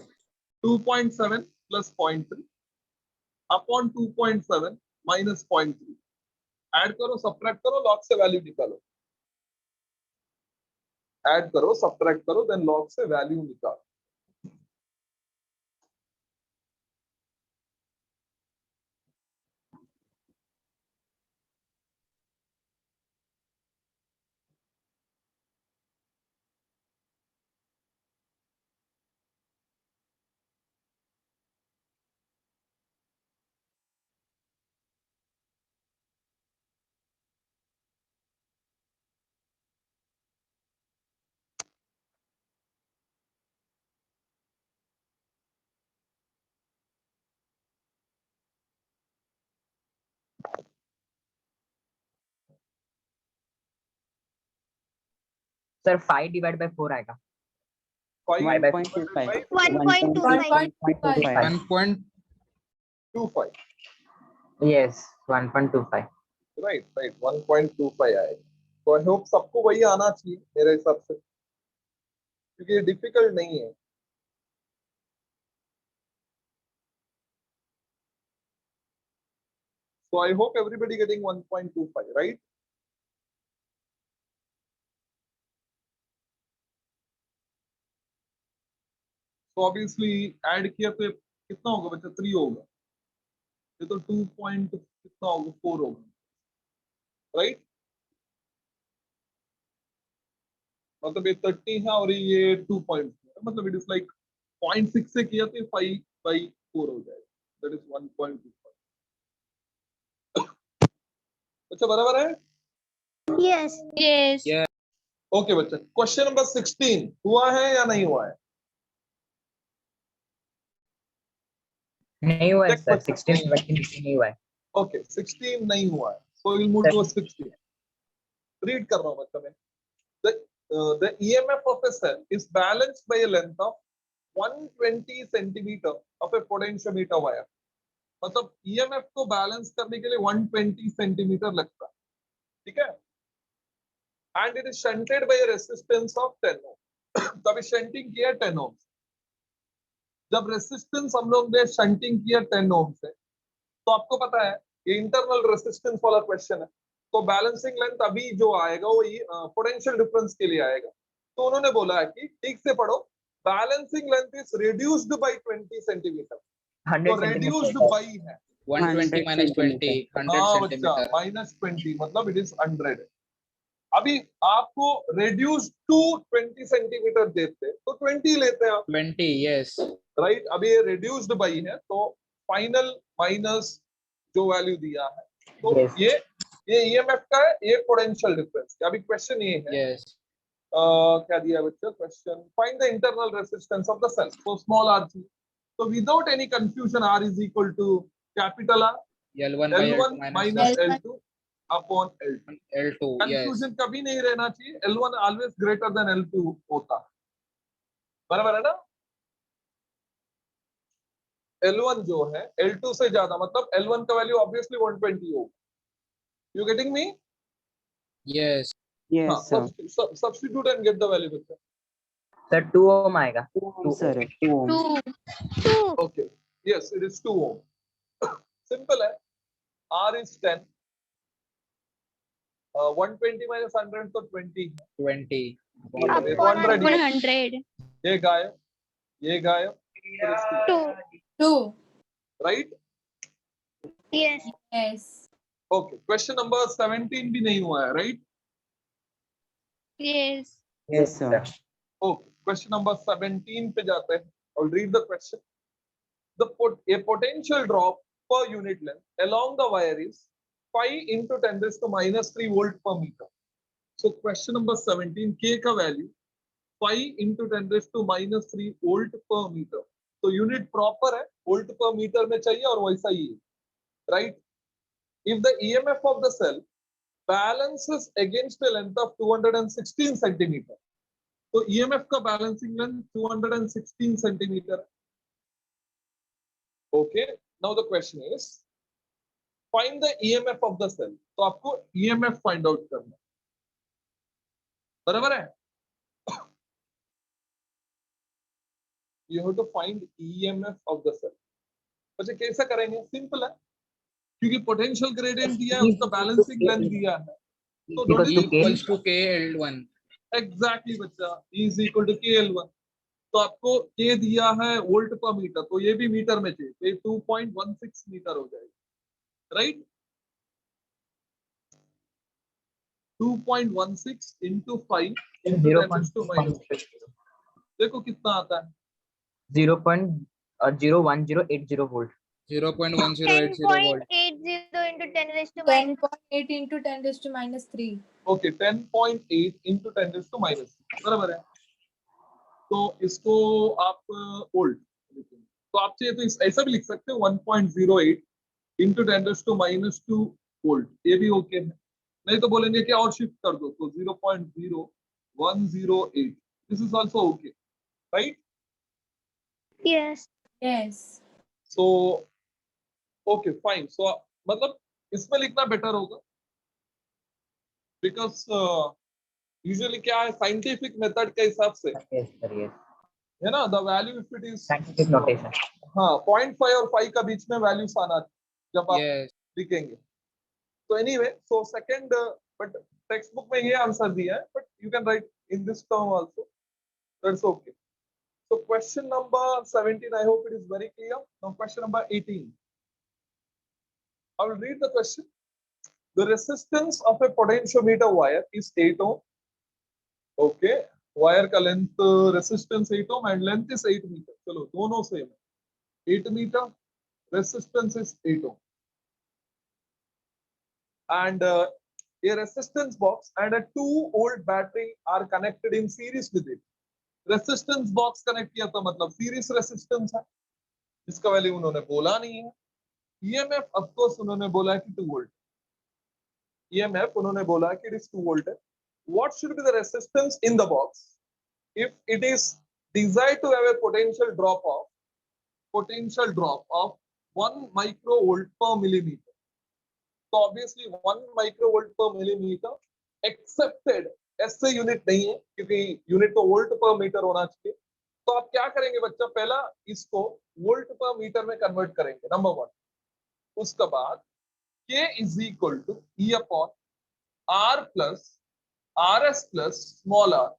2.7 plus 0.3 upon 2.7 minus 0.3, add करो subtract करो, log से value निकालो। Add करो subtract करो, देन लॉग से वैल्यू निकालो। Sir, 5 divided by 4 आएगा. 1.25. 1.25. 1.25. 1.25, Yes, 1.25. राइट 1.25 आएगा। तो आई होप सबको वही आना चाहिए मेरे हिसाब से, क्योंकि ये डिफिकल्ट नहीं है। So I hope everybody getting 1.25, right? So obviously add किया तो कितना होगा बच्चा? 3 होगा, ये तो 2 पॉइंट कितना होगा? 4 होगा, राइट? मतलब ये 30 है और ये 2 पॉइंट, मतलब इट इज लाइक 0.6 से किया तो 5/4 हो जाएगा, दैट इज 1.25। अच्छा बराबर है? Yes. Yes. ओके बच्चा, क्वेश्चन नंबर 16 हुआ है या नहीं हुआ है? नहीं हुआ है Check sir. बच्चा। 16 नहीं हुआ है. ओके 16 नहीं हुआ है, सो विल मूव टू 16। रीड कर रहा हूं बच्चा मैं। The EMF of a cell is balanced by a length of 120 centimeter of a potentiometer wire, मतलब EMF को बैलेंस करने के लिए 120 सेंटीमीटर लगता है, ठीक है? And it is shunted bye a resistance of 10 ohm। तभी शंटिंग किया 10 ohm। जब रेसिस्टेंस हम लोग ने शंटिंग किया 10 ohm से, तो आपको पता है ये इंटरनल रेसिस्टेंस वाला क्वेश्चन है, तो बैलेंसिंग लेंथ अभी जो आएगा वो पोटेंशियल डिफरेंस के लिए आएगा। तो उन्होंने बोला है कि ठीक से पढ़ो, balancing length is reduced by 20 centimetre, 100 तो रिड्यूस्ड सेंटीमीटर. बाय है 120 minus 20, 100 हाँ बच्चा, centimeter. -20 मतलब इट इज 100। अभी आपको रिड्यूस टू 20 सेंटीमीटर देते तो 20 लेते आप, 20, yes. राइट? अभी ये रिड्यूस्ड बाई है, तो फाइनल माइनस जो वैल्यू दिया है, तो Yes. ये ईएमएफ का है, ये पोटेंशियल डिफरेंस। अभी क्वेश्चन ये है, Yes. क्या दिया बच्चा question? Find the internal resistance of the cell, तो स्मॉल r चाहिए। तो without any confusion r is equal to capital R L1 by L1 L2 minus L1. L2 upon L2। L2, yes. Confusion कभी नहीं रहना चाहिए, L1 always greater than L2 होता है, बराबर है ना? L1 जो है L2 से ज्यादा, मतलब L1 का वैल्यू ऑब्वियसली 120 होगा. You getting me? Yes. हाँ, Yes, sir. Substitute and get the value बच्चा. सर 2 ओम आएगा. 2 ohm, sir. 2 ohm. 2. Okay, yes it is 2 ohm. Simple है. R is 10. 120 minus 100 तो 20 है. 20. ये तो Upon 100 ही है. 100. ये गायब, ये गायब. 2. 2. Right. Yes. Yes. Okay, question number 17 भी नहीं हुआ है. Right. Yes. Yes, sir. Okay, question number 17 पे जाते हैं. I'll read the question. A potential drop per unit length along the wire is 5 into 10 raised to minus 3 volt per meter. So question number 17, K का value 5 into 10 raised to minus 3 volt per meter. तो unit proper है, volt per meter में चाहिए और वैसा ही है. Right? If the EMF of the cell balances against a length of 216 centimeter, तो EMF का balancing length 216 centimetre. Okay, now the question is find the EMF of the cell. तो आपको EMF find out करना है. बराबर है. You have to find EMF of the cell. अच्छा कैसे करेंगे? सिंपल है, क्योंकि पोटेंशियल ग्रेडियंट दिया है, उसका बैलेंसिंग लेंथ दिया है, तो Because E to K. equals to KL1. Exactly बच्चा, E is equal to KL1. तो आपको K दिया है वोल्ट पर मीटर, तो ये भी मीटर में चाहिए, तो ये 2.16 मीटर हो जाएगा. Right. 2.16 into 5 into 10 raised to minus. देखो कितना आता है. 0.01080 volt. 0.1080 volt. 10.80 into 10 raised to minus. 10.8 into 10 raised to minus 3. Okay, 10.8 into 10 raised to minus. बराबर है. तो इसको आप वोल्ट, तो आप चाहिए तो ऐसा भी लिख सकते हो 1.08 into 10 raised to minus 2 volt. ये भी ओके है. नहीं तो बोलेंगे कि और शिफ्ट कर दो, तो 0.0108. This is also okay. Right. Yes. Yes. So okay fine. So मतलब इसमें लिखना बेटर होगा, बिकॉज यूजुअली क्या है, साइंटिफिक मेथड के हिसाब से Yes, sir. Yes. है ना, the value if it is Scientific notation. हाँ 0.5 और 5 का बीच में वैल्यूज आना चाहिए जब आप Yes. लिखेंगे. तो anyway, so second, but text book में ये आंसर दिया है, but you can write in this term also, that's okay. So question number 17, I hope it is very clear. Now question number 18. I will read the question. The resistance of a potentiometer wire is 8 ohm. Okay. Wire का length resistance 8 ohm and length is 8 meter. चलो दोनों same. 8 meter, resistance is 8 ohm. And a resistance box and a 2-volt battery are connected in series with it. Resistance box connect किया तो मतलब series resistance है, जिसका value उन्होंने बोला नहीं है. EMF of course उन्होंने बोला कि 2 वोल्ट. EMF उन्होंने बोला कि it is 2 वोल्ट है. What should be the resistance in the box if it is desired to have a potential drop of 1 microvolt per millimeter? So obviously 1 microvolt per millimeter accepted SI unit नहीं है, क्योंकि unit तो volt पर metre होना चाहिए. तो आप क्या करेंगे बच्चा, पहला इसको वोल्ट पर मीटर में कन्वर्ट करेंगे, नंबर 1. उसके बाद K is equal to E upon R plus RS plus small r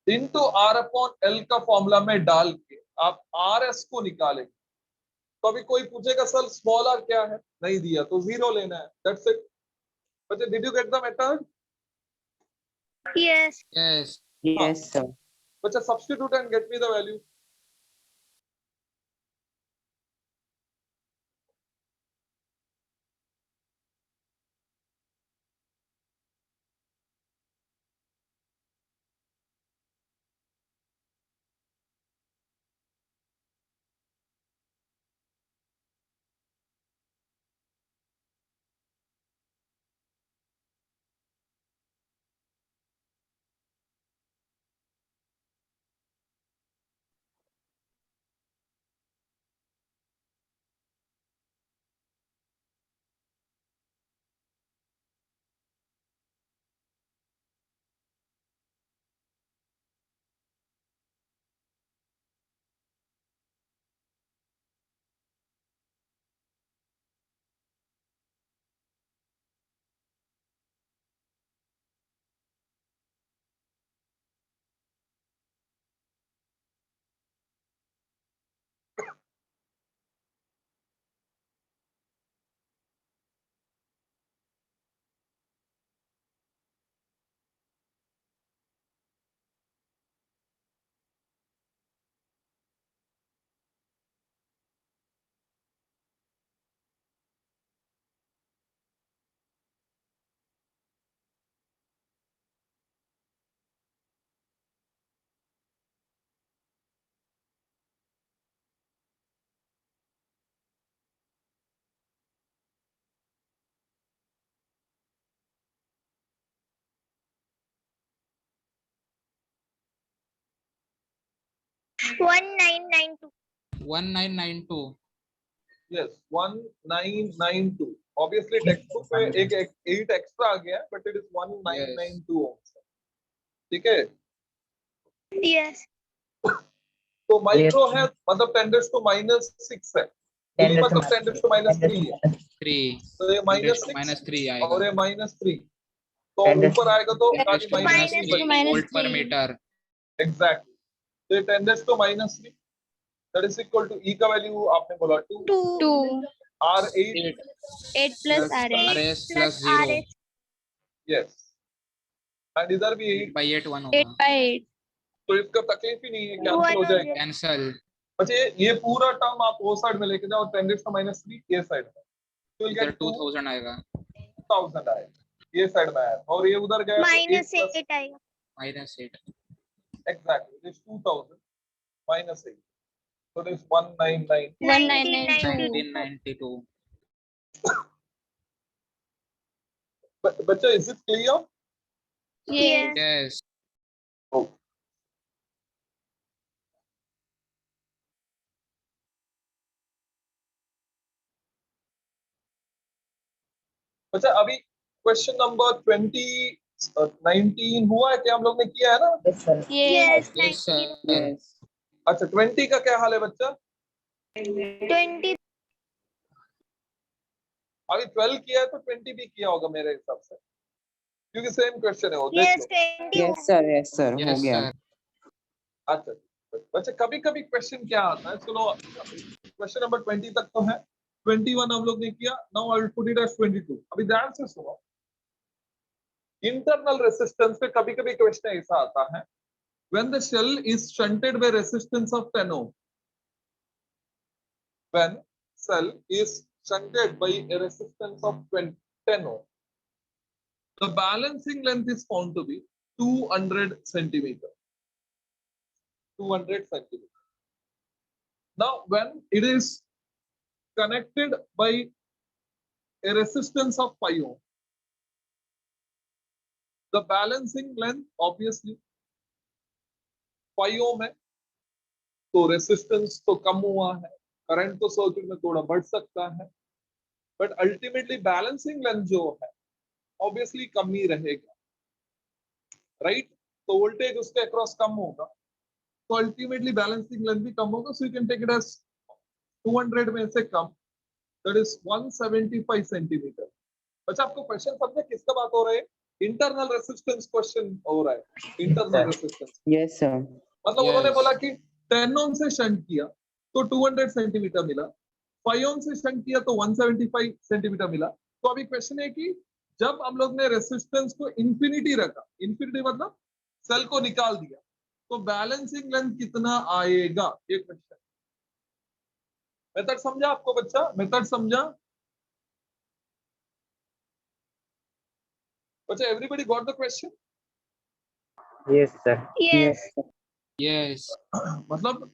into R upon L का फॉर्मूला में डाल के आप RS को निकालेंगे. तो अभी कोई पूछेगा सर स्मॉल r क्या है, नहीं दिया तो 0 लेना है. That's it. बच्चे did you get the method? Yes. Yes. Yes, sir. बच्चा substitute and get me the value. 1992. 1992. Yes, 1992. Obviously textbook में एक 8 एक्स्ट्रा आ गया है, बट इट इज 1992 also. ठीक है, Yes. तो माइक्रो है मतलब 10⁻⁻6 है, मिली मतलब 10⁻³ है, 3. तो ये -6 -3 और आएगा. ये -3, तो ऊपर आएगा तो खाली -3 वोल्ट पर मीटर. एग्जैक्टली. तो ये 10⁻³ दैट इज इक्वल टू ई का वैल्यू आपने बोला 2 2. R8. 8 plus RS. RS plus 0. Yes, and इधर भी 8, 8/8 1 8 होगा. by 8. तो इसका तकलीफ ही नहीं है, कैंसिल हो जाएगा. कैंसल. अच्छा ये पूरा टर्म आप वो साइड में लेके जाओ 10⁻³ ये साइड में, तो विल इधर गेट 2000 आएगा. 2000 आएगा, ये साइड में आया और ये उधर गया -8 आएगा. -8. Exactly this 2000 -8, so this 199. 1992. 1992. बच्चा is it clear? Yes. Yes. अच्छा अभी क्वेश्चन नंबर 19 हुआ है क्या, हम लोग ने किया है ना? Yes, sir. Yes. Yes, sir. Yes. अच्छा 20 का क्या हाल है बच्चा? 20. अभी 12 किया है तो 20 भी किया होगा मेरे हिसाब से, क्योंकि सेम क्वेश्चन है वो, देख Yes, लो. 20. Yes, sir. Yes, sir. हो Yes, गया. sir. अच्छा बच्चा कभी कभी क्वेश्चन क्या आता है, चलो क्वेश्चन नंबर 20 तक तो है, 21 हम लोग ने किया. Now I will put it as 22. अभी ध्यान से सुनो, इंटरनल रेसिस्टेंस पे कभी कभी क्वेश्चन ऐसा आता है, when the shell is shunted by resistance of 10 ohm, when cell is shunted by a resistance of 10 ohm, the balancing length is found to be 200 centimeter. 200 centimeter. Now when it is connected by a resistance of 5 ohm, the balancing length obviously 5 ohm है, तो resistance तो कम हुआ है, current तो circuit में थोड़ा बढ़ सकता है, बट अल्टीमेटली बैलेंसिंग लेंथ जो है ऑब्वियसली कम ही रहेगा, राइट? तो वोल्टेज उसके अक्रॉस कम होगा, तो अल्टीमेटली बैलेंसिंग लेंथ भी कम होगा. So you can take it as 200 में से कम, दैट इज 175 सेंटीमीटर. अच्छा आपको क्वेश्चन समझे किसका बात हो रहा है? इंटरनल रेसिस्टेंस क्वेश्चन हो रहा है. Internal resistance Yes, sir. मतलब Yes. उन्होंने बोला कि 10 ओम से शंट किया तो 200 सेंटीमीटर मिला, 5 ओम से शंट किया तो 175 सेंटीमीटर मिला. तो अभी क्वेश्चन है कि जब हम लोग ने रेसिस्टेंस को इंफिनिटी रखा, इंफिनिटी मतलब सेल को निकाल दिया, तो बैलेंसिंग लेंथ कितना आएगा, ये क्वेश्चन. मेथड समझा आपको बच्चा? मेथड समझा बच्चा? Everybody got the question? Yes, sir. Yes. Yes. मतलब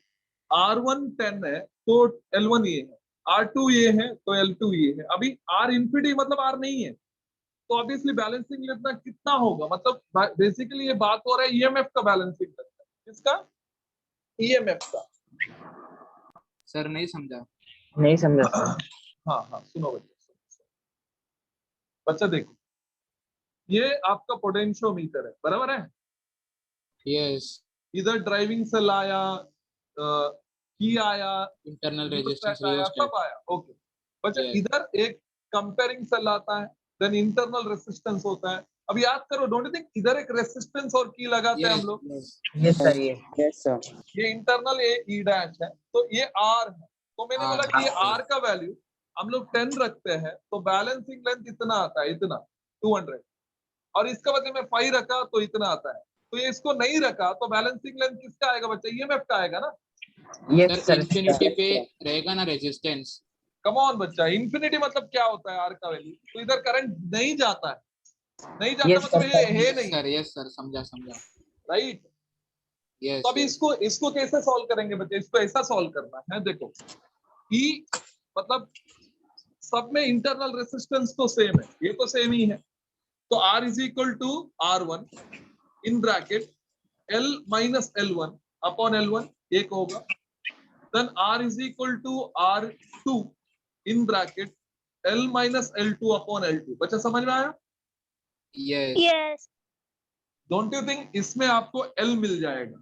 R1 10 है तो L1 ये है, R2 ये है तो L2 ये है. अभी R इंफिनिटी मतलब R नहीं है, तो ऑब्वियसली बैलेंसिंग लेंथ कितना होगा, मतलब बेसिकली ये बात हो रहा है ईएमएफ का बैलेंसिंग लेंथ. किसका? ईएमएफ का. सर नहीं समझा. नहीं समझा sir. हाँ हाँ सुनो बच्चा, बच्चा देखो, ये आपका पोटेंशियोमीटर है, बराबर है? Yes. इधर ड्राइविंग सेल आया, की आया, Internal input resistance track आया, rheostat. सब आया. ओके बच्चा, Yes. इधर एक कंपेयरिंग सेल आता है, देन इंटरनल रेसिस्टेंस होता है. अब याद करो, डोंट यू थिंक इधर एक रेसिस्टेंस और की लगाते हैं Yes. हम लोग? Yes. Yes, sir. Yes. Yes, sir. ये इंटरनल ये ई डैश है, तो ये आर है. तो मैंने R, बोला कि ये okay. आर का वैल्यू हम लोग 10 रखते हैं, तो बैलेंसिंग लेंथ इतना आता है, इतना 200. और इसका बदले में 5 रखा तो इतना आता है. तो ये इसको नहीं रखा तो बैलेंसिंग लेंथ किसका आएगा बच्चा? ईएमएफ का आएगा ना. Yes, sir sir. इंफिनिटी पे रहेगा ना रेजिस्टेंस. कम ऑन बच्चा, इंफिनिटी मतलब क्या होता है? आर का वैल्यू, तो इधर करंट नहीं जाता है, नहीं जाता Yes, मतलब sir. ये है नहीं, सर यस सर, समझा समझा. राइट? यस. तो अभी इसको कैसे सॉल्व करेंगे बच्चे? इसको ऐसा सॉल्व करना है, देखो ई मतलब सब में इंटरनल रेसिस्टेंस तो सेम है, ये तो सेम ही है, तो R is equal to R1 in bracket L minus L1 upon L1. एक होगा, देन r is equal to r2 in bracket l minus l2 upon l2। बच्चा समझ में आया? yes Yes. Don't you think इसमें आपको l मिल जाएगा?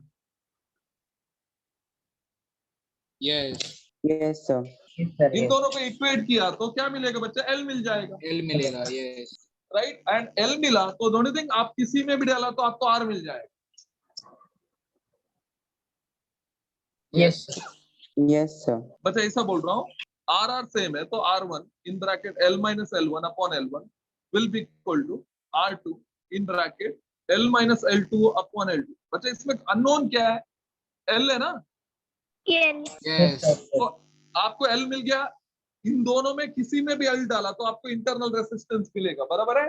yes Yes, sir. Yes, sir. इन Yes. दोनों को इक्वेट किया तो क्या मिलेगा बच्चा? l मिल जाएगा, l मिलेगा yes राइट? एंड l मिला तो डोंट यू थिंक आप किसी में भी डाला तो आपको r मिल जाएगा? Yes. Yes, sir. बच्चा ऐसा बोल रहा हूँ, r सेम है तो r1 in bracket l minus l1 upon l1 will be equal to r2 in bracket l minus l2 upon l2। बच्चा इसमें अननोन क्या है? l है ना, Yes. yes sir. तो आपको l मिल गया। इन दोनों में किसी में भी l डाला तो आपको इंटरनल रेसिस्टेंस मिलेगा, बराबर है?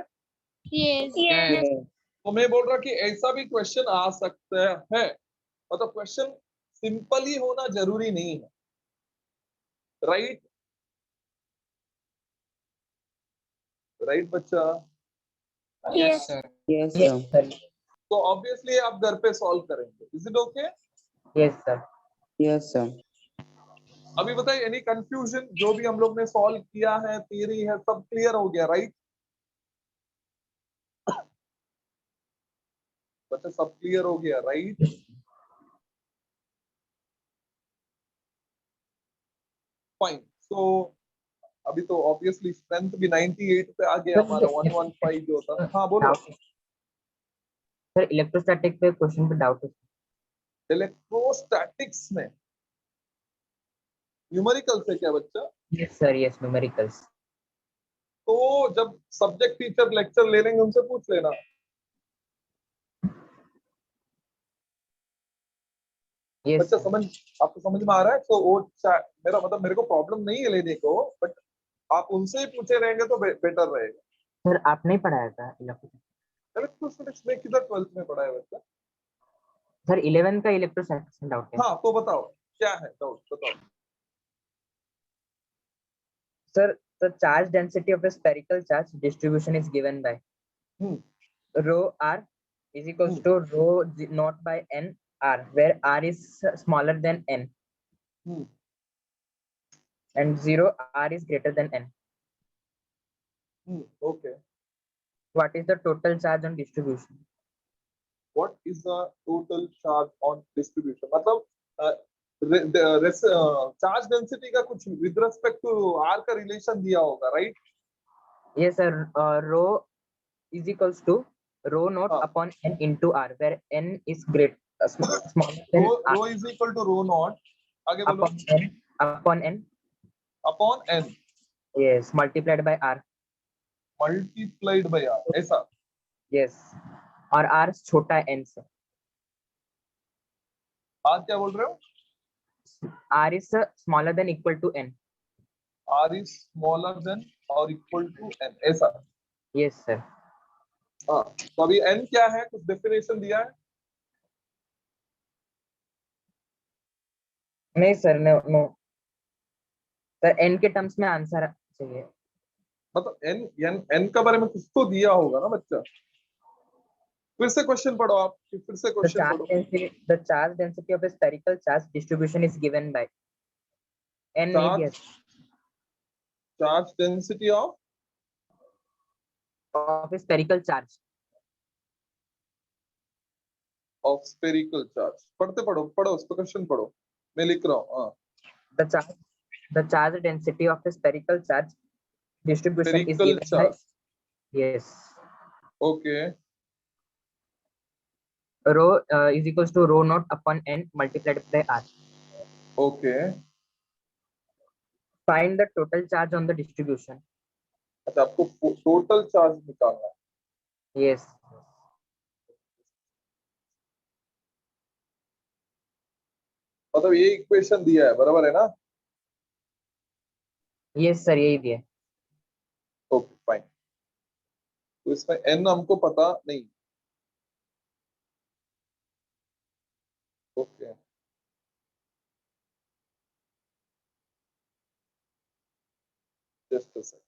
Yes. yes तो मैं बोल रहा कि ऐसा भी क्वेश्चन आ सकता है, मतलब क्वेश्चन सिंपल ही होना जरूरी नहीं है, राइट? राइट बच्चा? yes sir Yes, Yes, sir. sir. तो ऑब्वियसली आप घर पे सॉल्व करेंगे। Is it okay? Yes, sir. Yes, sir. अभी बताइए, एनी कंफ्यूजन? जो भी हम लोग ने सॉल्व किया है, थियरी है, सब क्लियर हो गया, राइट? बच्चा सब क्लियर हो गया, राइट? फाइन। सो अभी तो ऑब्वियसली स्ट्रेंथ भी 98 पे आ गया, हमारा 115 जो था। हाँ बोलो। सर इलेक्ट्रोस्टैटिक पे क्वेश्चन पे डाउट है। इलेक्ट्रोस्टैटिक्स में न्यूमेरिकल से क्या बच्चा? Yes sir, yes numericals. तो जब सब्जेक्ट टीचर लेक्चर ले लेंगे उनसे पूछ लेना। यस बच्चा समझ, आपको समझ में आ रहा है? तो वो मेरा मतलब मेरे को प्रॉब्लम नहीं है लेने को, बट आप उनसे ही पूछे रहेंगे तो बेटर रहेगा। सर आपने ही पढ़ाया था इलेक्ट्रोस्टैटिक्स? इलेक्ट्रोस्टैटिक्स में किधर 12th में पढ़ा है बच्चा? सर 11 का इलेक्ट्रोस्टैटिक्स में डाउट है। हाँ तो बताओ क्या है डाउट, बताओ। Sir, the charge density of a spherical charge distribution is given by Hmm. rho r is equals to rho naught by n r, where r is smaller than n Hmm. and 0 r is greater than n. Okay. What is the total charge on distribution? What is the total charge on distribution? मतलब charge density का कुछ with respect to r का relation दिया होगा, right? Yes, sir. Rho is equals to rho naught हाँ. upon n into r, where n is smaller than r rho is equal to rho naught, आगे बोलो, upon n. Upon n Yes, multiplied by r. Multiplied by r, ऐसा? Yes, और r छोटा है n से। आप क्या बोल रहे हो? r is smaller than equal to n. r is smaller than or equal to n, ऐसा? Yes, sir. हाँ, तो अभी n क्या है, कुछ डेफिनेशन दिया है? नहीं सर, नो सर, n के टर्म्स में आंसर चाहिए। मतलब n का बारे में कुछ तो दिया होगा ना बच्चा। फिर से क्वेश्चन पढ़ो आप, फिर से क्वेश्चन पढ़ो। The charge density of a spherical charge distribution is given by n नहीं दिया charge density of a spherical charge. Spherical charge. पढ़ते पढ़ो, पढ़ो उस पर क्वेश्चन पढ़ो, मैं लिख रहा हूँ। हाँ, The charge density of a spherical charge distribution is spherical given by, charge, yes, okay. rho is equals to rho naught upon n multiplied by r. Okay, Find the total charge on the distribution. अच्छा आपको total charge निकालना है। Yes. मतलब ये equation दिया है, बराबर है ना? Yes sir, यही दिया। Okay fine. तो इसमें n हमको पता नहीं, ओके। जस्ट अ सेकंड,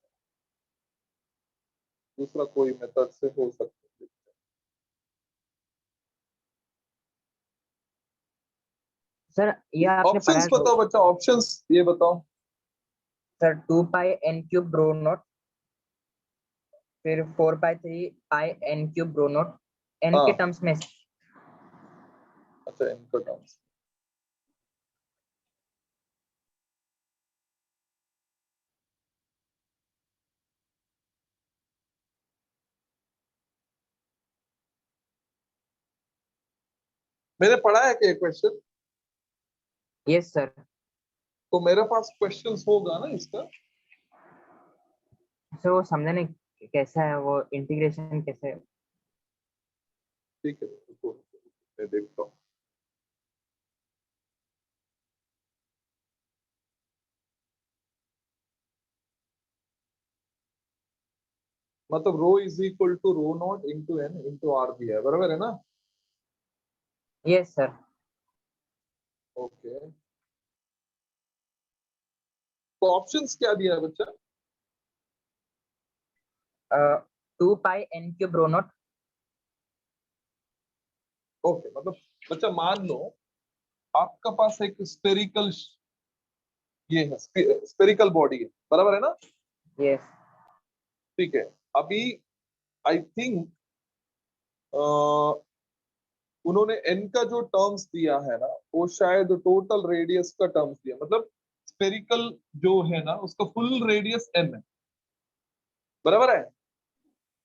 दूसरा कोई मेथड से हो सकता है। सर ये आपने पढ़ा ऑप्शंस है बताओ बच्चा, ऑप्शंस ये बताओ। Sir 2 pi n cube rho naught, फिर 4 pi 3 pi n cube rho naught, n के हाँ। टर्म्स में। अच्छा इनका टर्म्स, मैंने पढ़ा है कि क्वेश्चन, यस सर। तो मेरे पास क्वेश्चंस होगा ना इसका। सर वो समझने कैसा है, वो इंटीग्रेशन कैसे है? ठीक है रुको, मैं देखता हूँ। मतलब rho is equal to rho not into N into R दिया है, बराबर है ना? Yes sir. ओके, तो ऑप्शंस क्या दिया है बच्चा? 2 pi n cube rho not. Okay, मतलब बच्चा मान लो आपका पास एक स्पेरिकल, ये है स्पेरिकल बॉडी है, बराबर है ना? यस। ठीक है, अभी आई थिंक उन्होंने एन का जो टर्म्स दिया है ना, वो शायद टोटल रेडियस का टर्म्स दिया, मतलब स्पेरिकल जो है ना उसका फुल रेडियस एन है, बराबर है?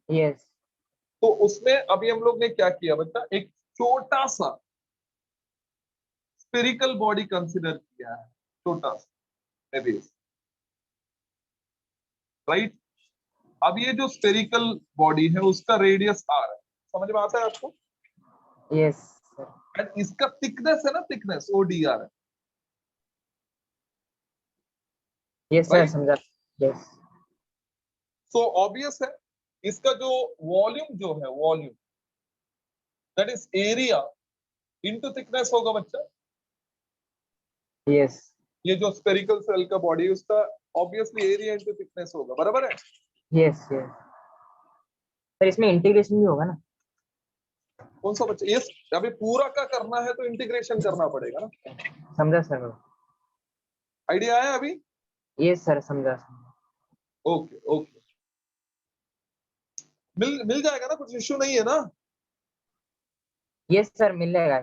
यस। तो उसमें अभी हम लोग ने क्या किया बच्चा, एक छोटा सा स्पेरिकल बॉडी कंसिडर किया है, छोटा सा बेस, राइट? अब ये जो स्पेरिकल बॉडी है उसका रेडियस आर है, समझ में आता है आपको? Yes sir. एंड इसका थिकनेस है ना, थिकनेस ओ डी आर है, यस सर राइट? समझा। यस। सो ऑब्वियस है इसका जो वॉल्यूम जो है, volume that is area into thickness होगा बच्चा। यस। ये जो स्पेरिकल सेल का बॉडी है उसका ऑब्वियसली एरिया इनटू थिकनेस होगा, बराबर है? यस। यस सर, इसमें इंटीग्रेशन भी होगा ना? कौन सा बच्चा? ये अभी पूरा का करना है तो इंटीग्रेशन करना पड़ेगा ना। समझा सर। आइडिया आया अभी? यस सर समझा। ओके ओके, मिल जाएगा ना, कुछ इश्यू नहीं है ना? यस सर मिलेगा।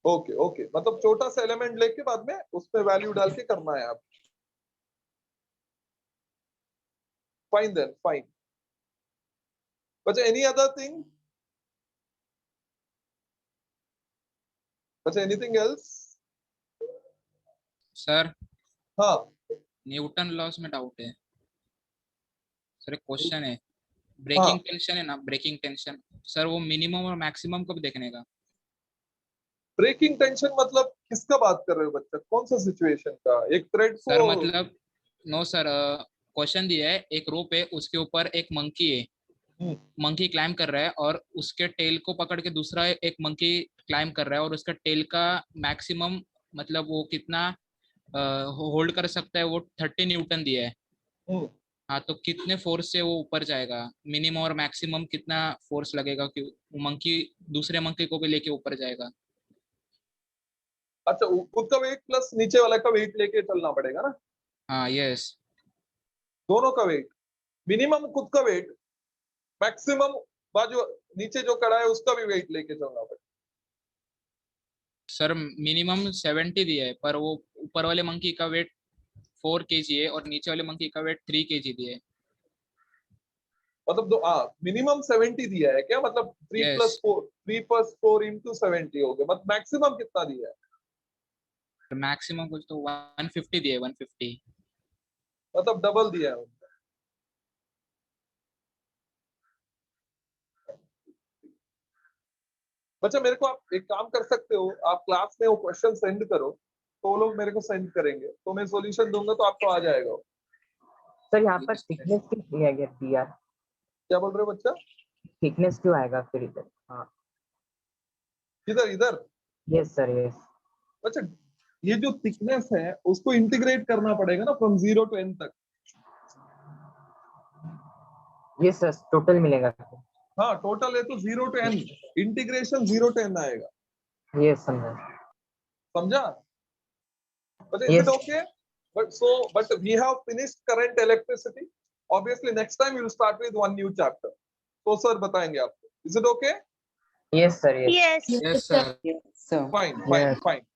ओके ओके, मतलब छोटा सा एलिमेंट लेके बाद में उस पे वैल्यू डाल के करना है आप। फाइन देन, फाइन बच्चा। एनी अदर थिंग बच्चा, एनीथिंग एल्स? सर हाँ, न्यूटन लॉस में डाउट है सर। एक क्वेश्चन है, हाँ। ब्रेकिंग टेंशन है ना, ब्रेकिंग टेंशन सर, वो मिनिमम और मैक्सिमम कब देखने का? ब्रेकिंग टेंशन मतलब किसका बात कर रहे हो बच्चा, कौन सा सिचुएशन का? एक थ्रेड को? सर मतलब नो सर, क्वेश्चन दिया है, एक रोप है उसके ऊपर एक मंकी है, हम्म, मंकी क्लाइम कर रहा है और उसके टेल को पकड़ के दूसरा एक मंकी क्लाइम कर रहा है, और उसका टेल का मैक्सिमम मतलब वो कितना होल्ड कर सकता है, वो 30 न्यूटन दिया है। हम्म। हाँ, तो कितने फोर्स से वो ऊपर जाएगा, मिनिमम और मैक्सिमम कितना फोर्स लगेगा कि वो मंकी दूसरे मंकी को भी लेके ऊपर जाएगा? अच्छा, खुद का वेट प्लस नीचे वाला का वेट लेके चलना पड़ेगा ना, हाँ यस। दोनों का वेट। मिनिमम खुद का वेट, मैक्सिमम बाजू नीचे जो कड़ा है उसका भी वेट लेके चलना पड़ेगा। सर मिनिमम 70 दिया है, पर वो ऊपर वाले मंकी का वेट 4 kg है और नीचे वाले मंकी का वेट 3 kg दिया है। मतलब दो, मिनिमम 70 दिया है क्या? मतलब 3 यस, प्लस 4, 3 प्लस 4 इंटू 70 हो गया। मतलब मैक्सिमम कितना दिया है? मैक्सिमम कुछ तो 150 दिया है, 150। मतलब डबल दिया है उनका। बच्चा मेरे को आप एक काम कर सकते हो, आप क्लास में वो क्वेश्चन सेंड करो, तो वो लोग मेरे को सेंड करेंगे, तो मैं सॉल्यूशन दूंगा तो आपको आ जाएगा। सर यहाँ पर थिकनेस क्यों दिया गया दिया? क्या बोल रहे हो बच्चा? थिकनेस क्यों आएगा फिर इधर? हाँ। इधर इधर यस सर। यस। बच्चा, ये जो थिकनेस है उसको इंटीग्रेट करना पड़ेगा ना, फ्रॉम 0 to n तक। यस सर टोटल मिलेगा। हाँ, टोटल है तो 0 to n, integration 0 to n आएगा। यस समझा। समझा? But is Yes. it okay? But we have finished current electricity. Obviously, next time we will start with one new chapter. So sir बताएंगे आपको. Is it okay? Yes, sir. Yes. Yes. Yes, Yes, sir. sir. Yes, sir. Fine, fine, Yes. fine.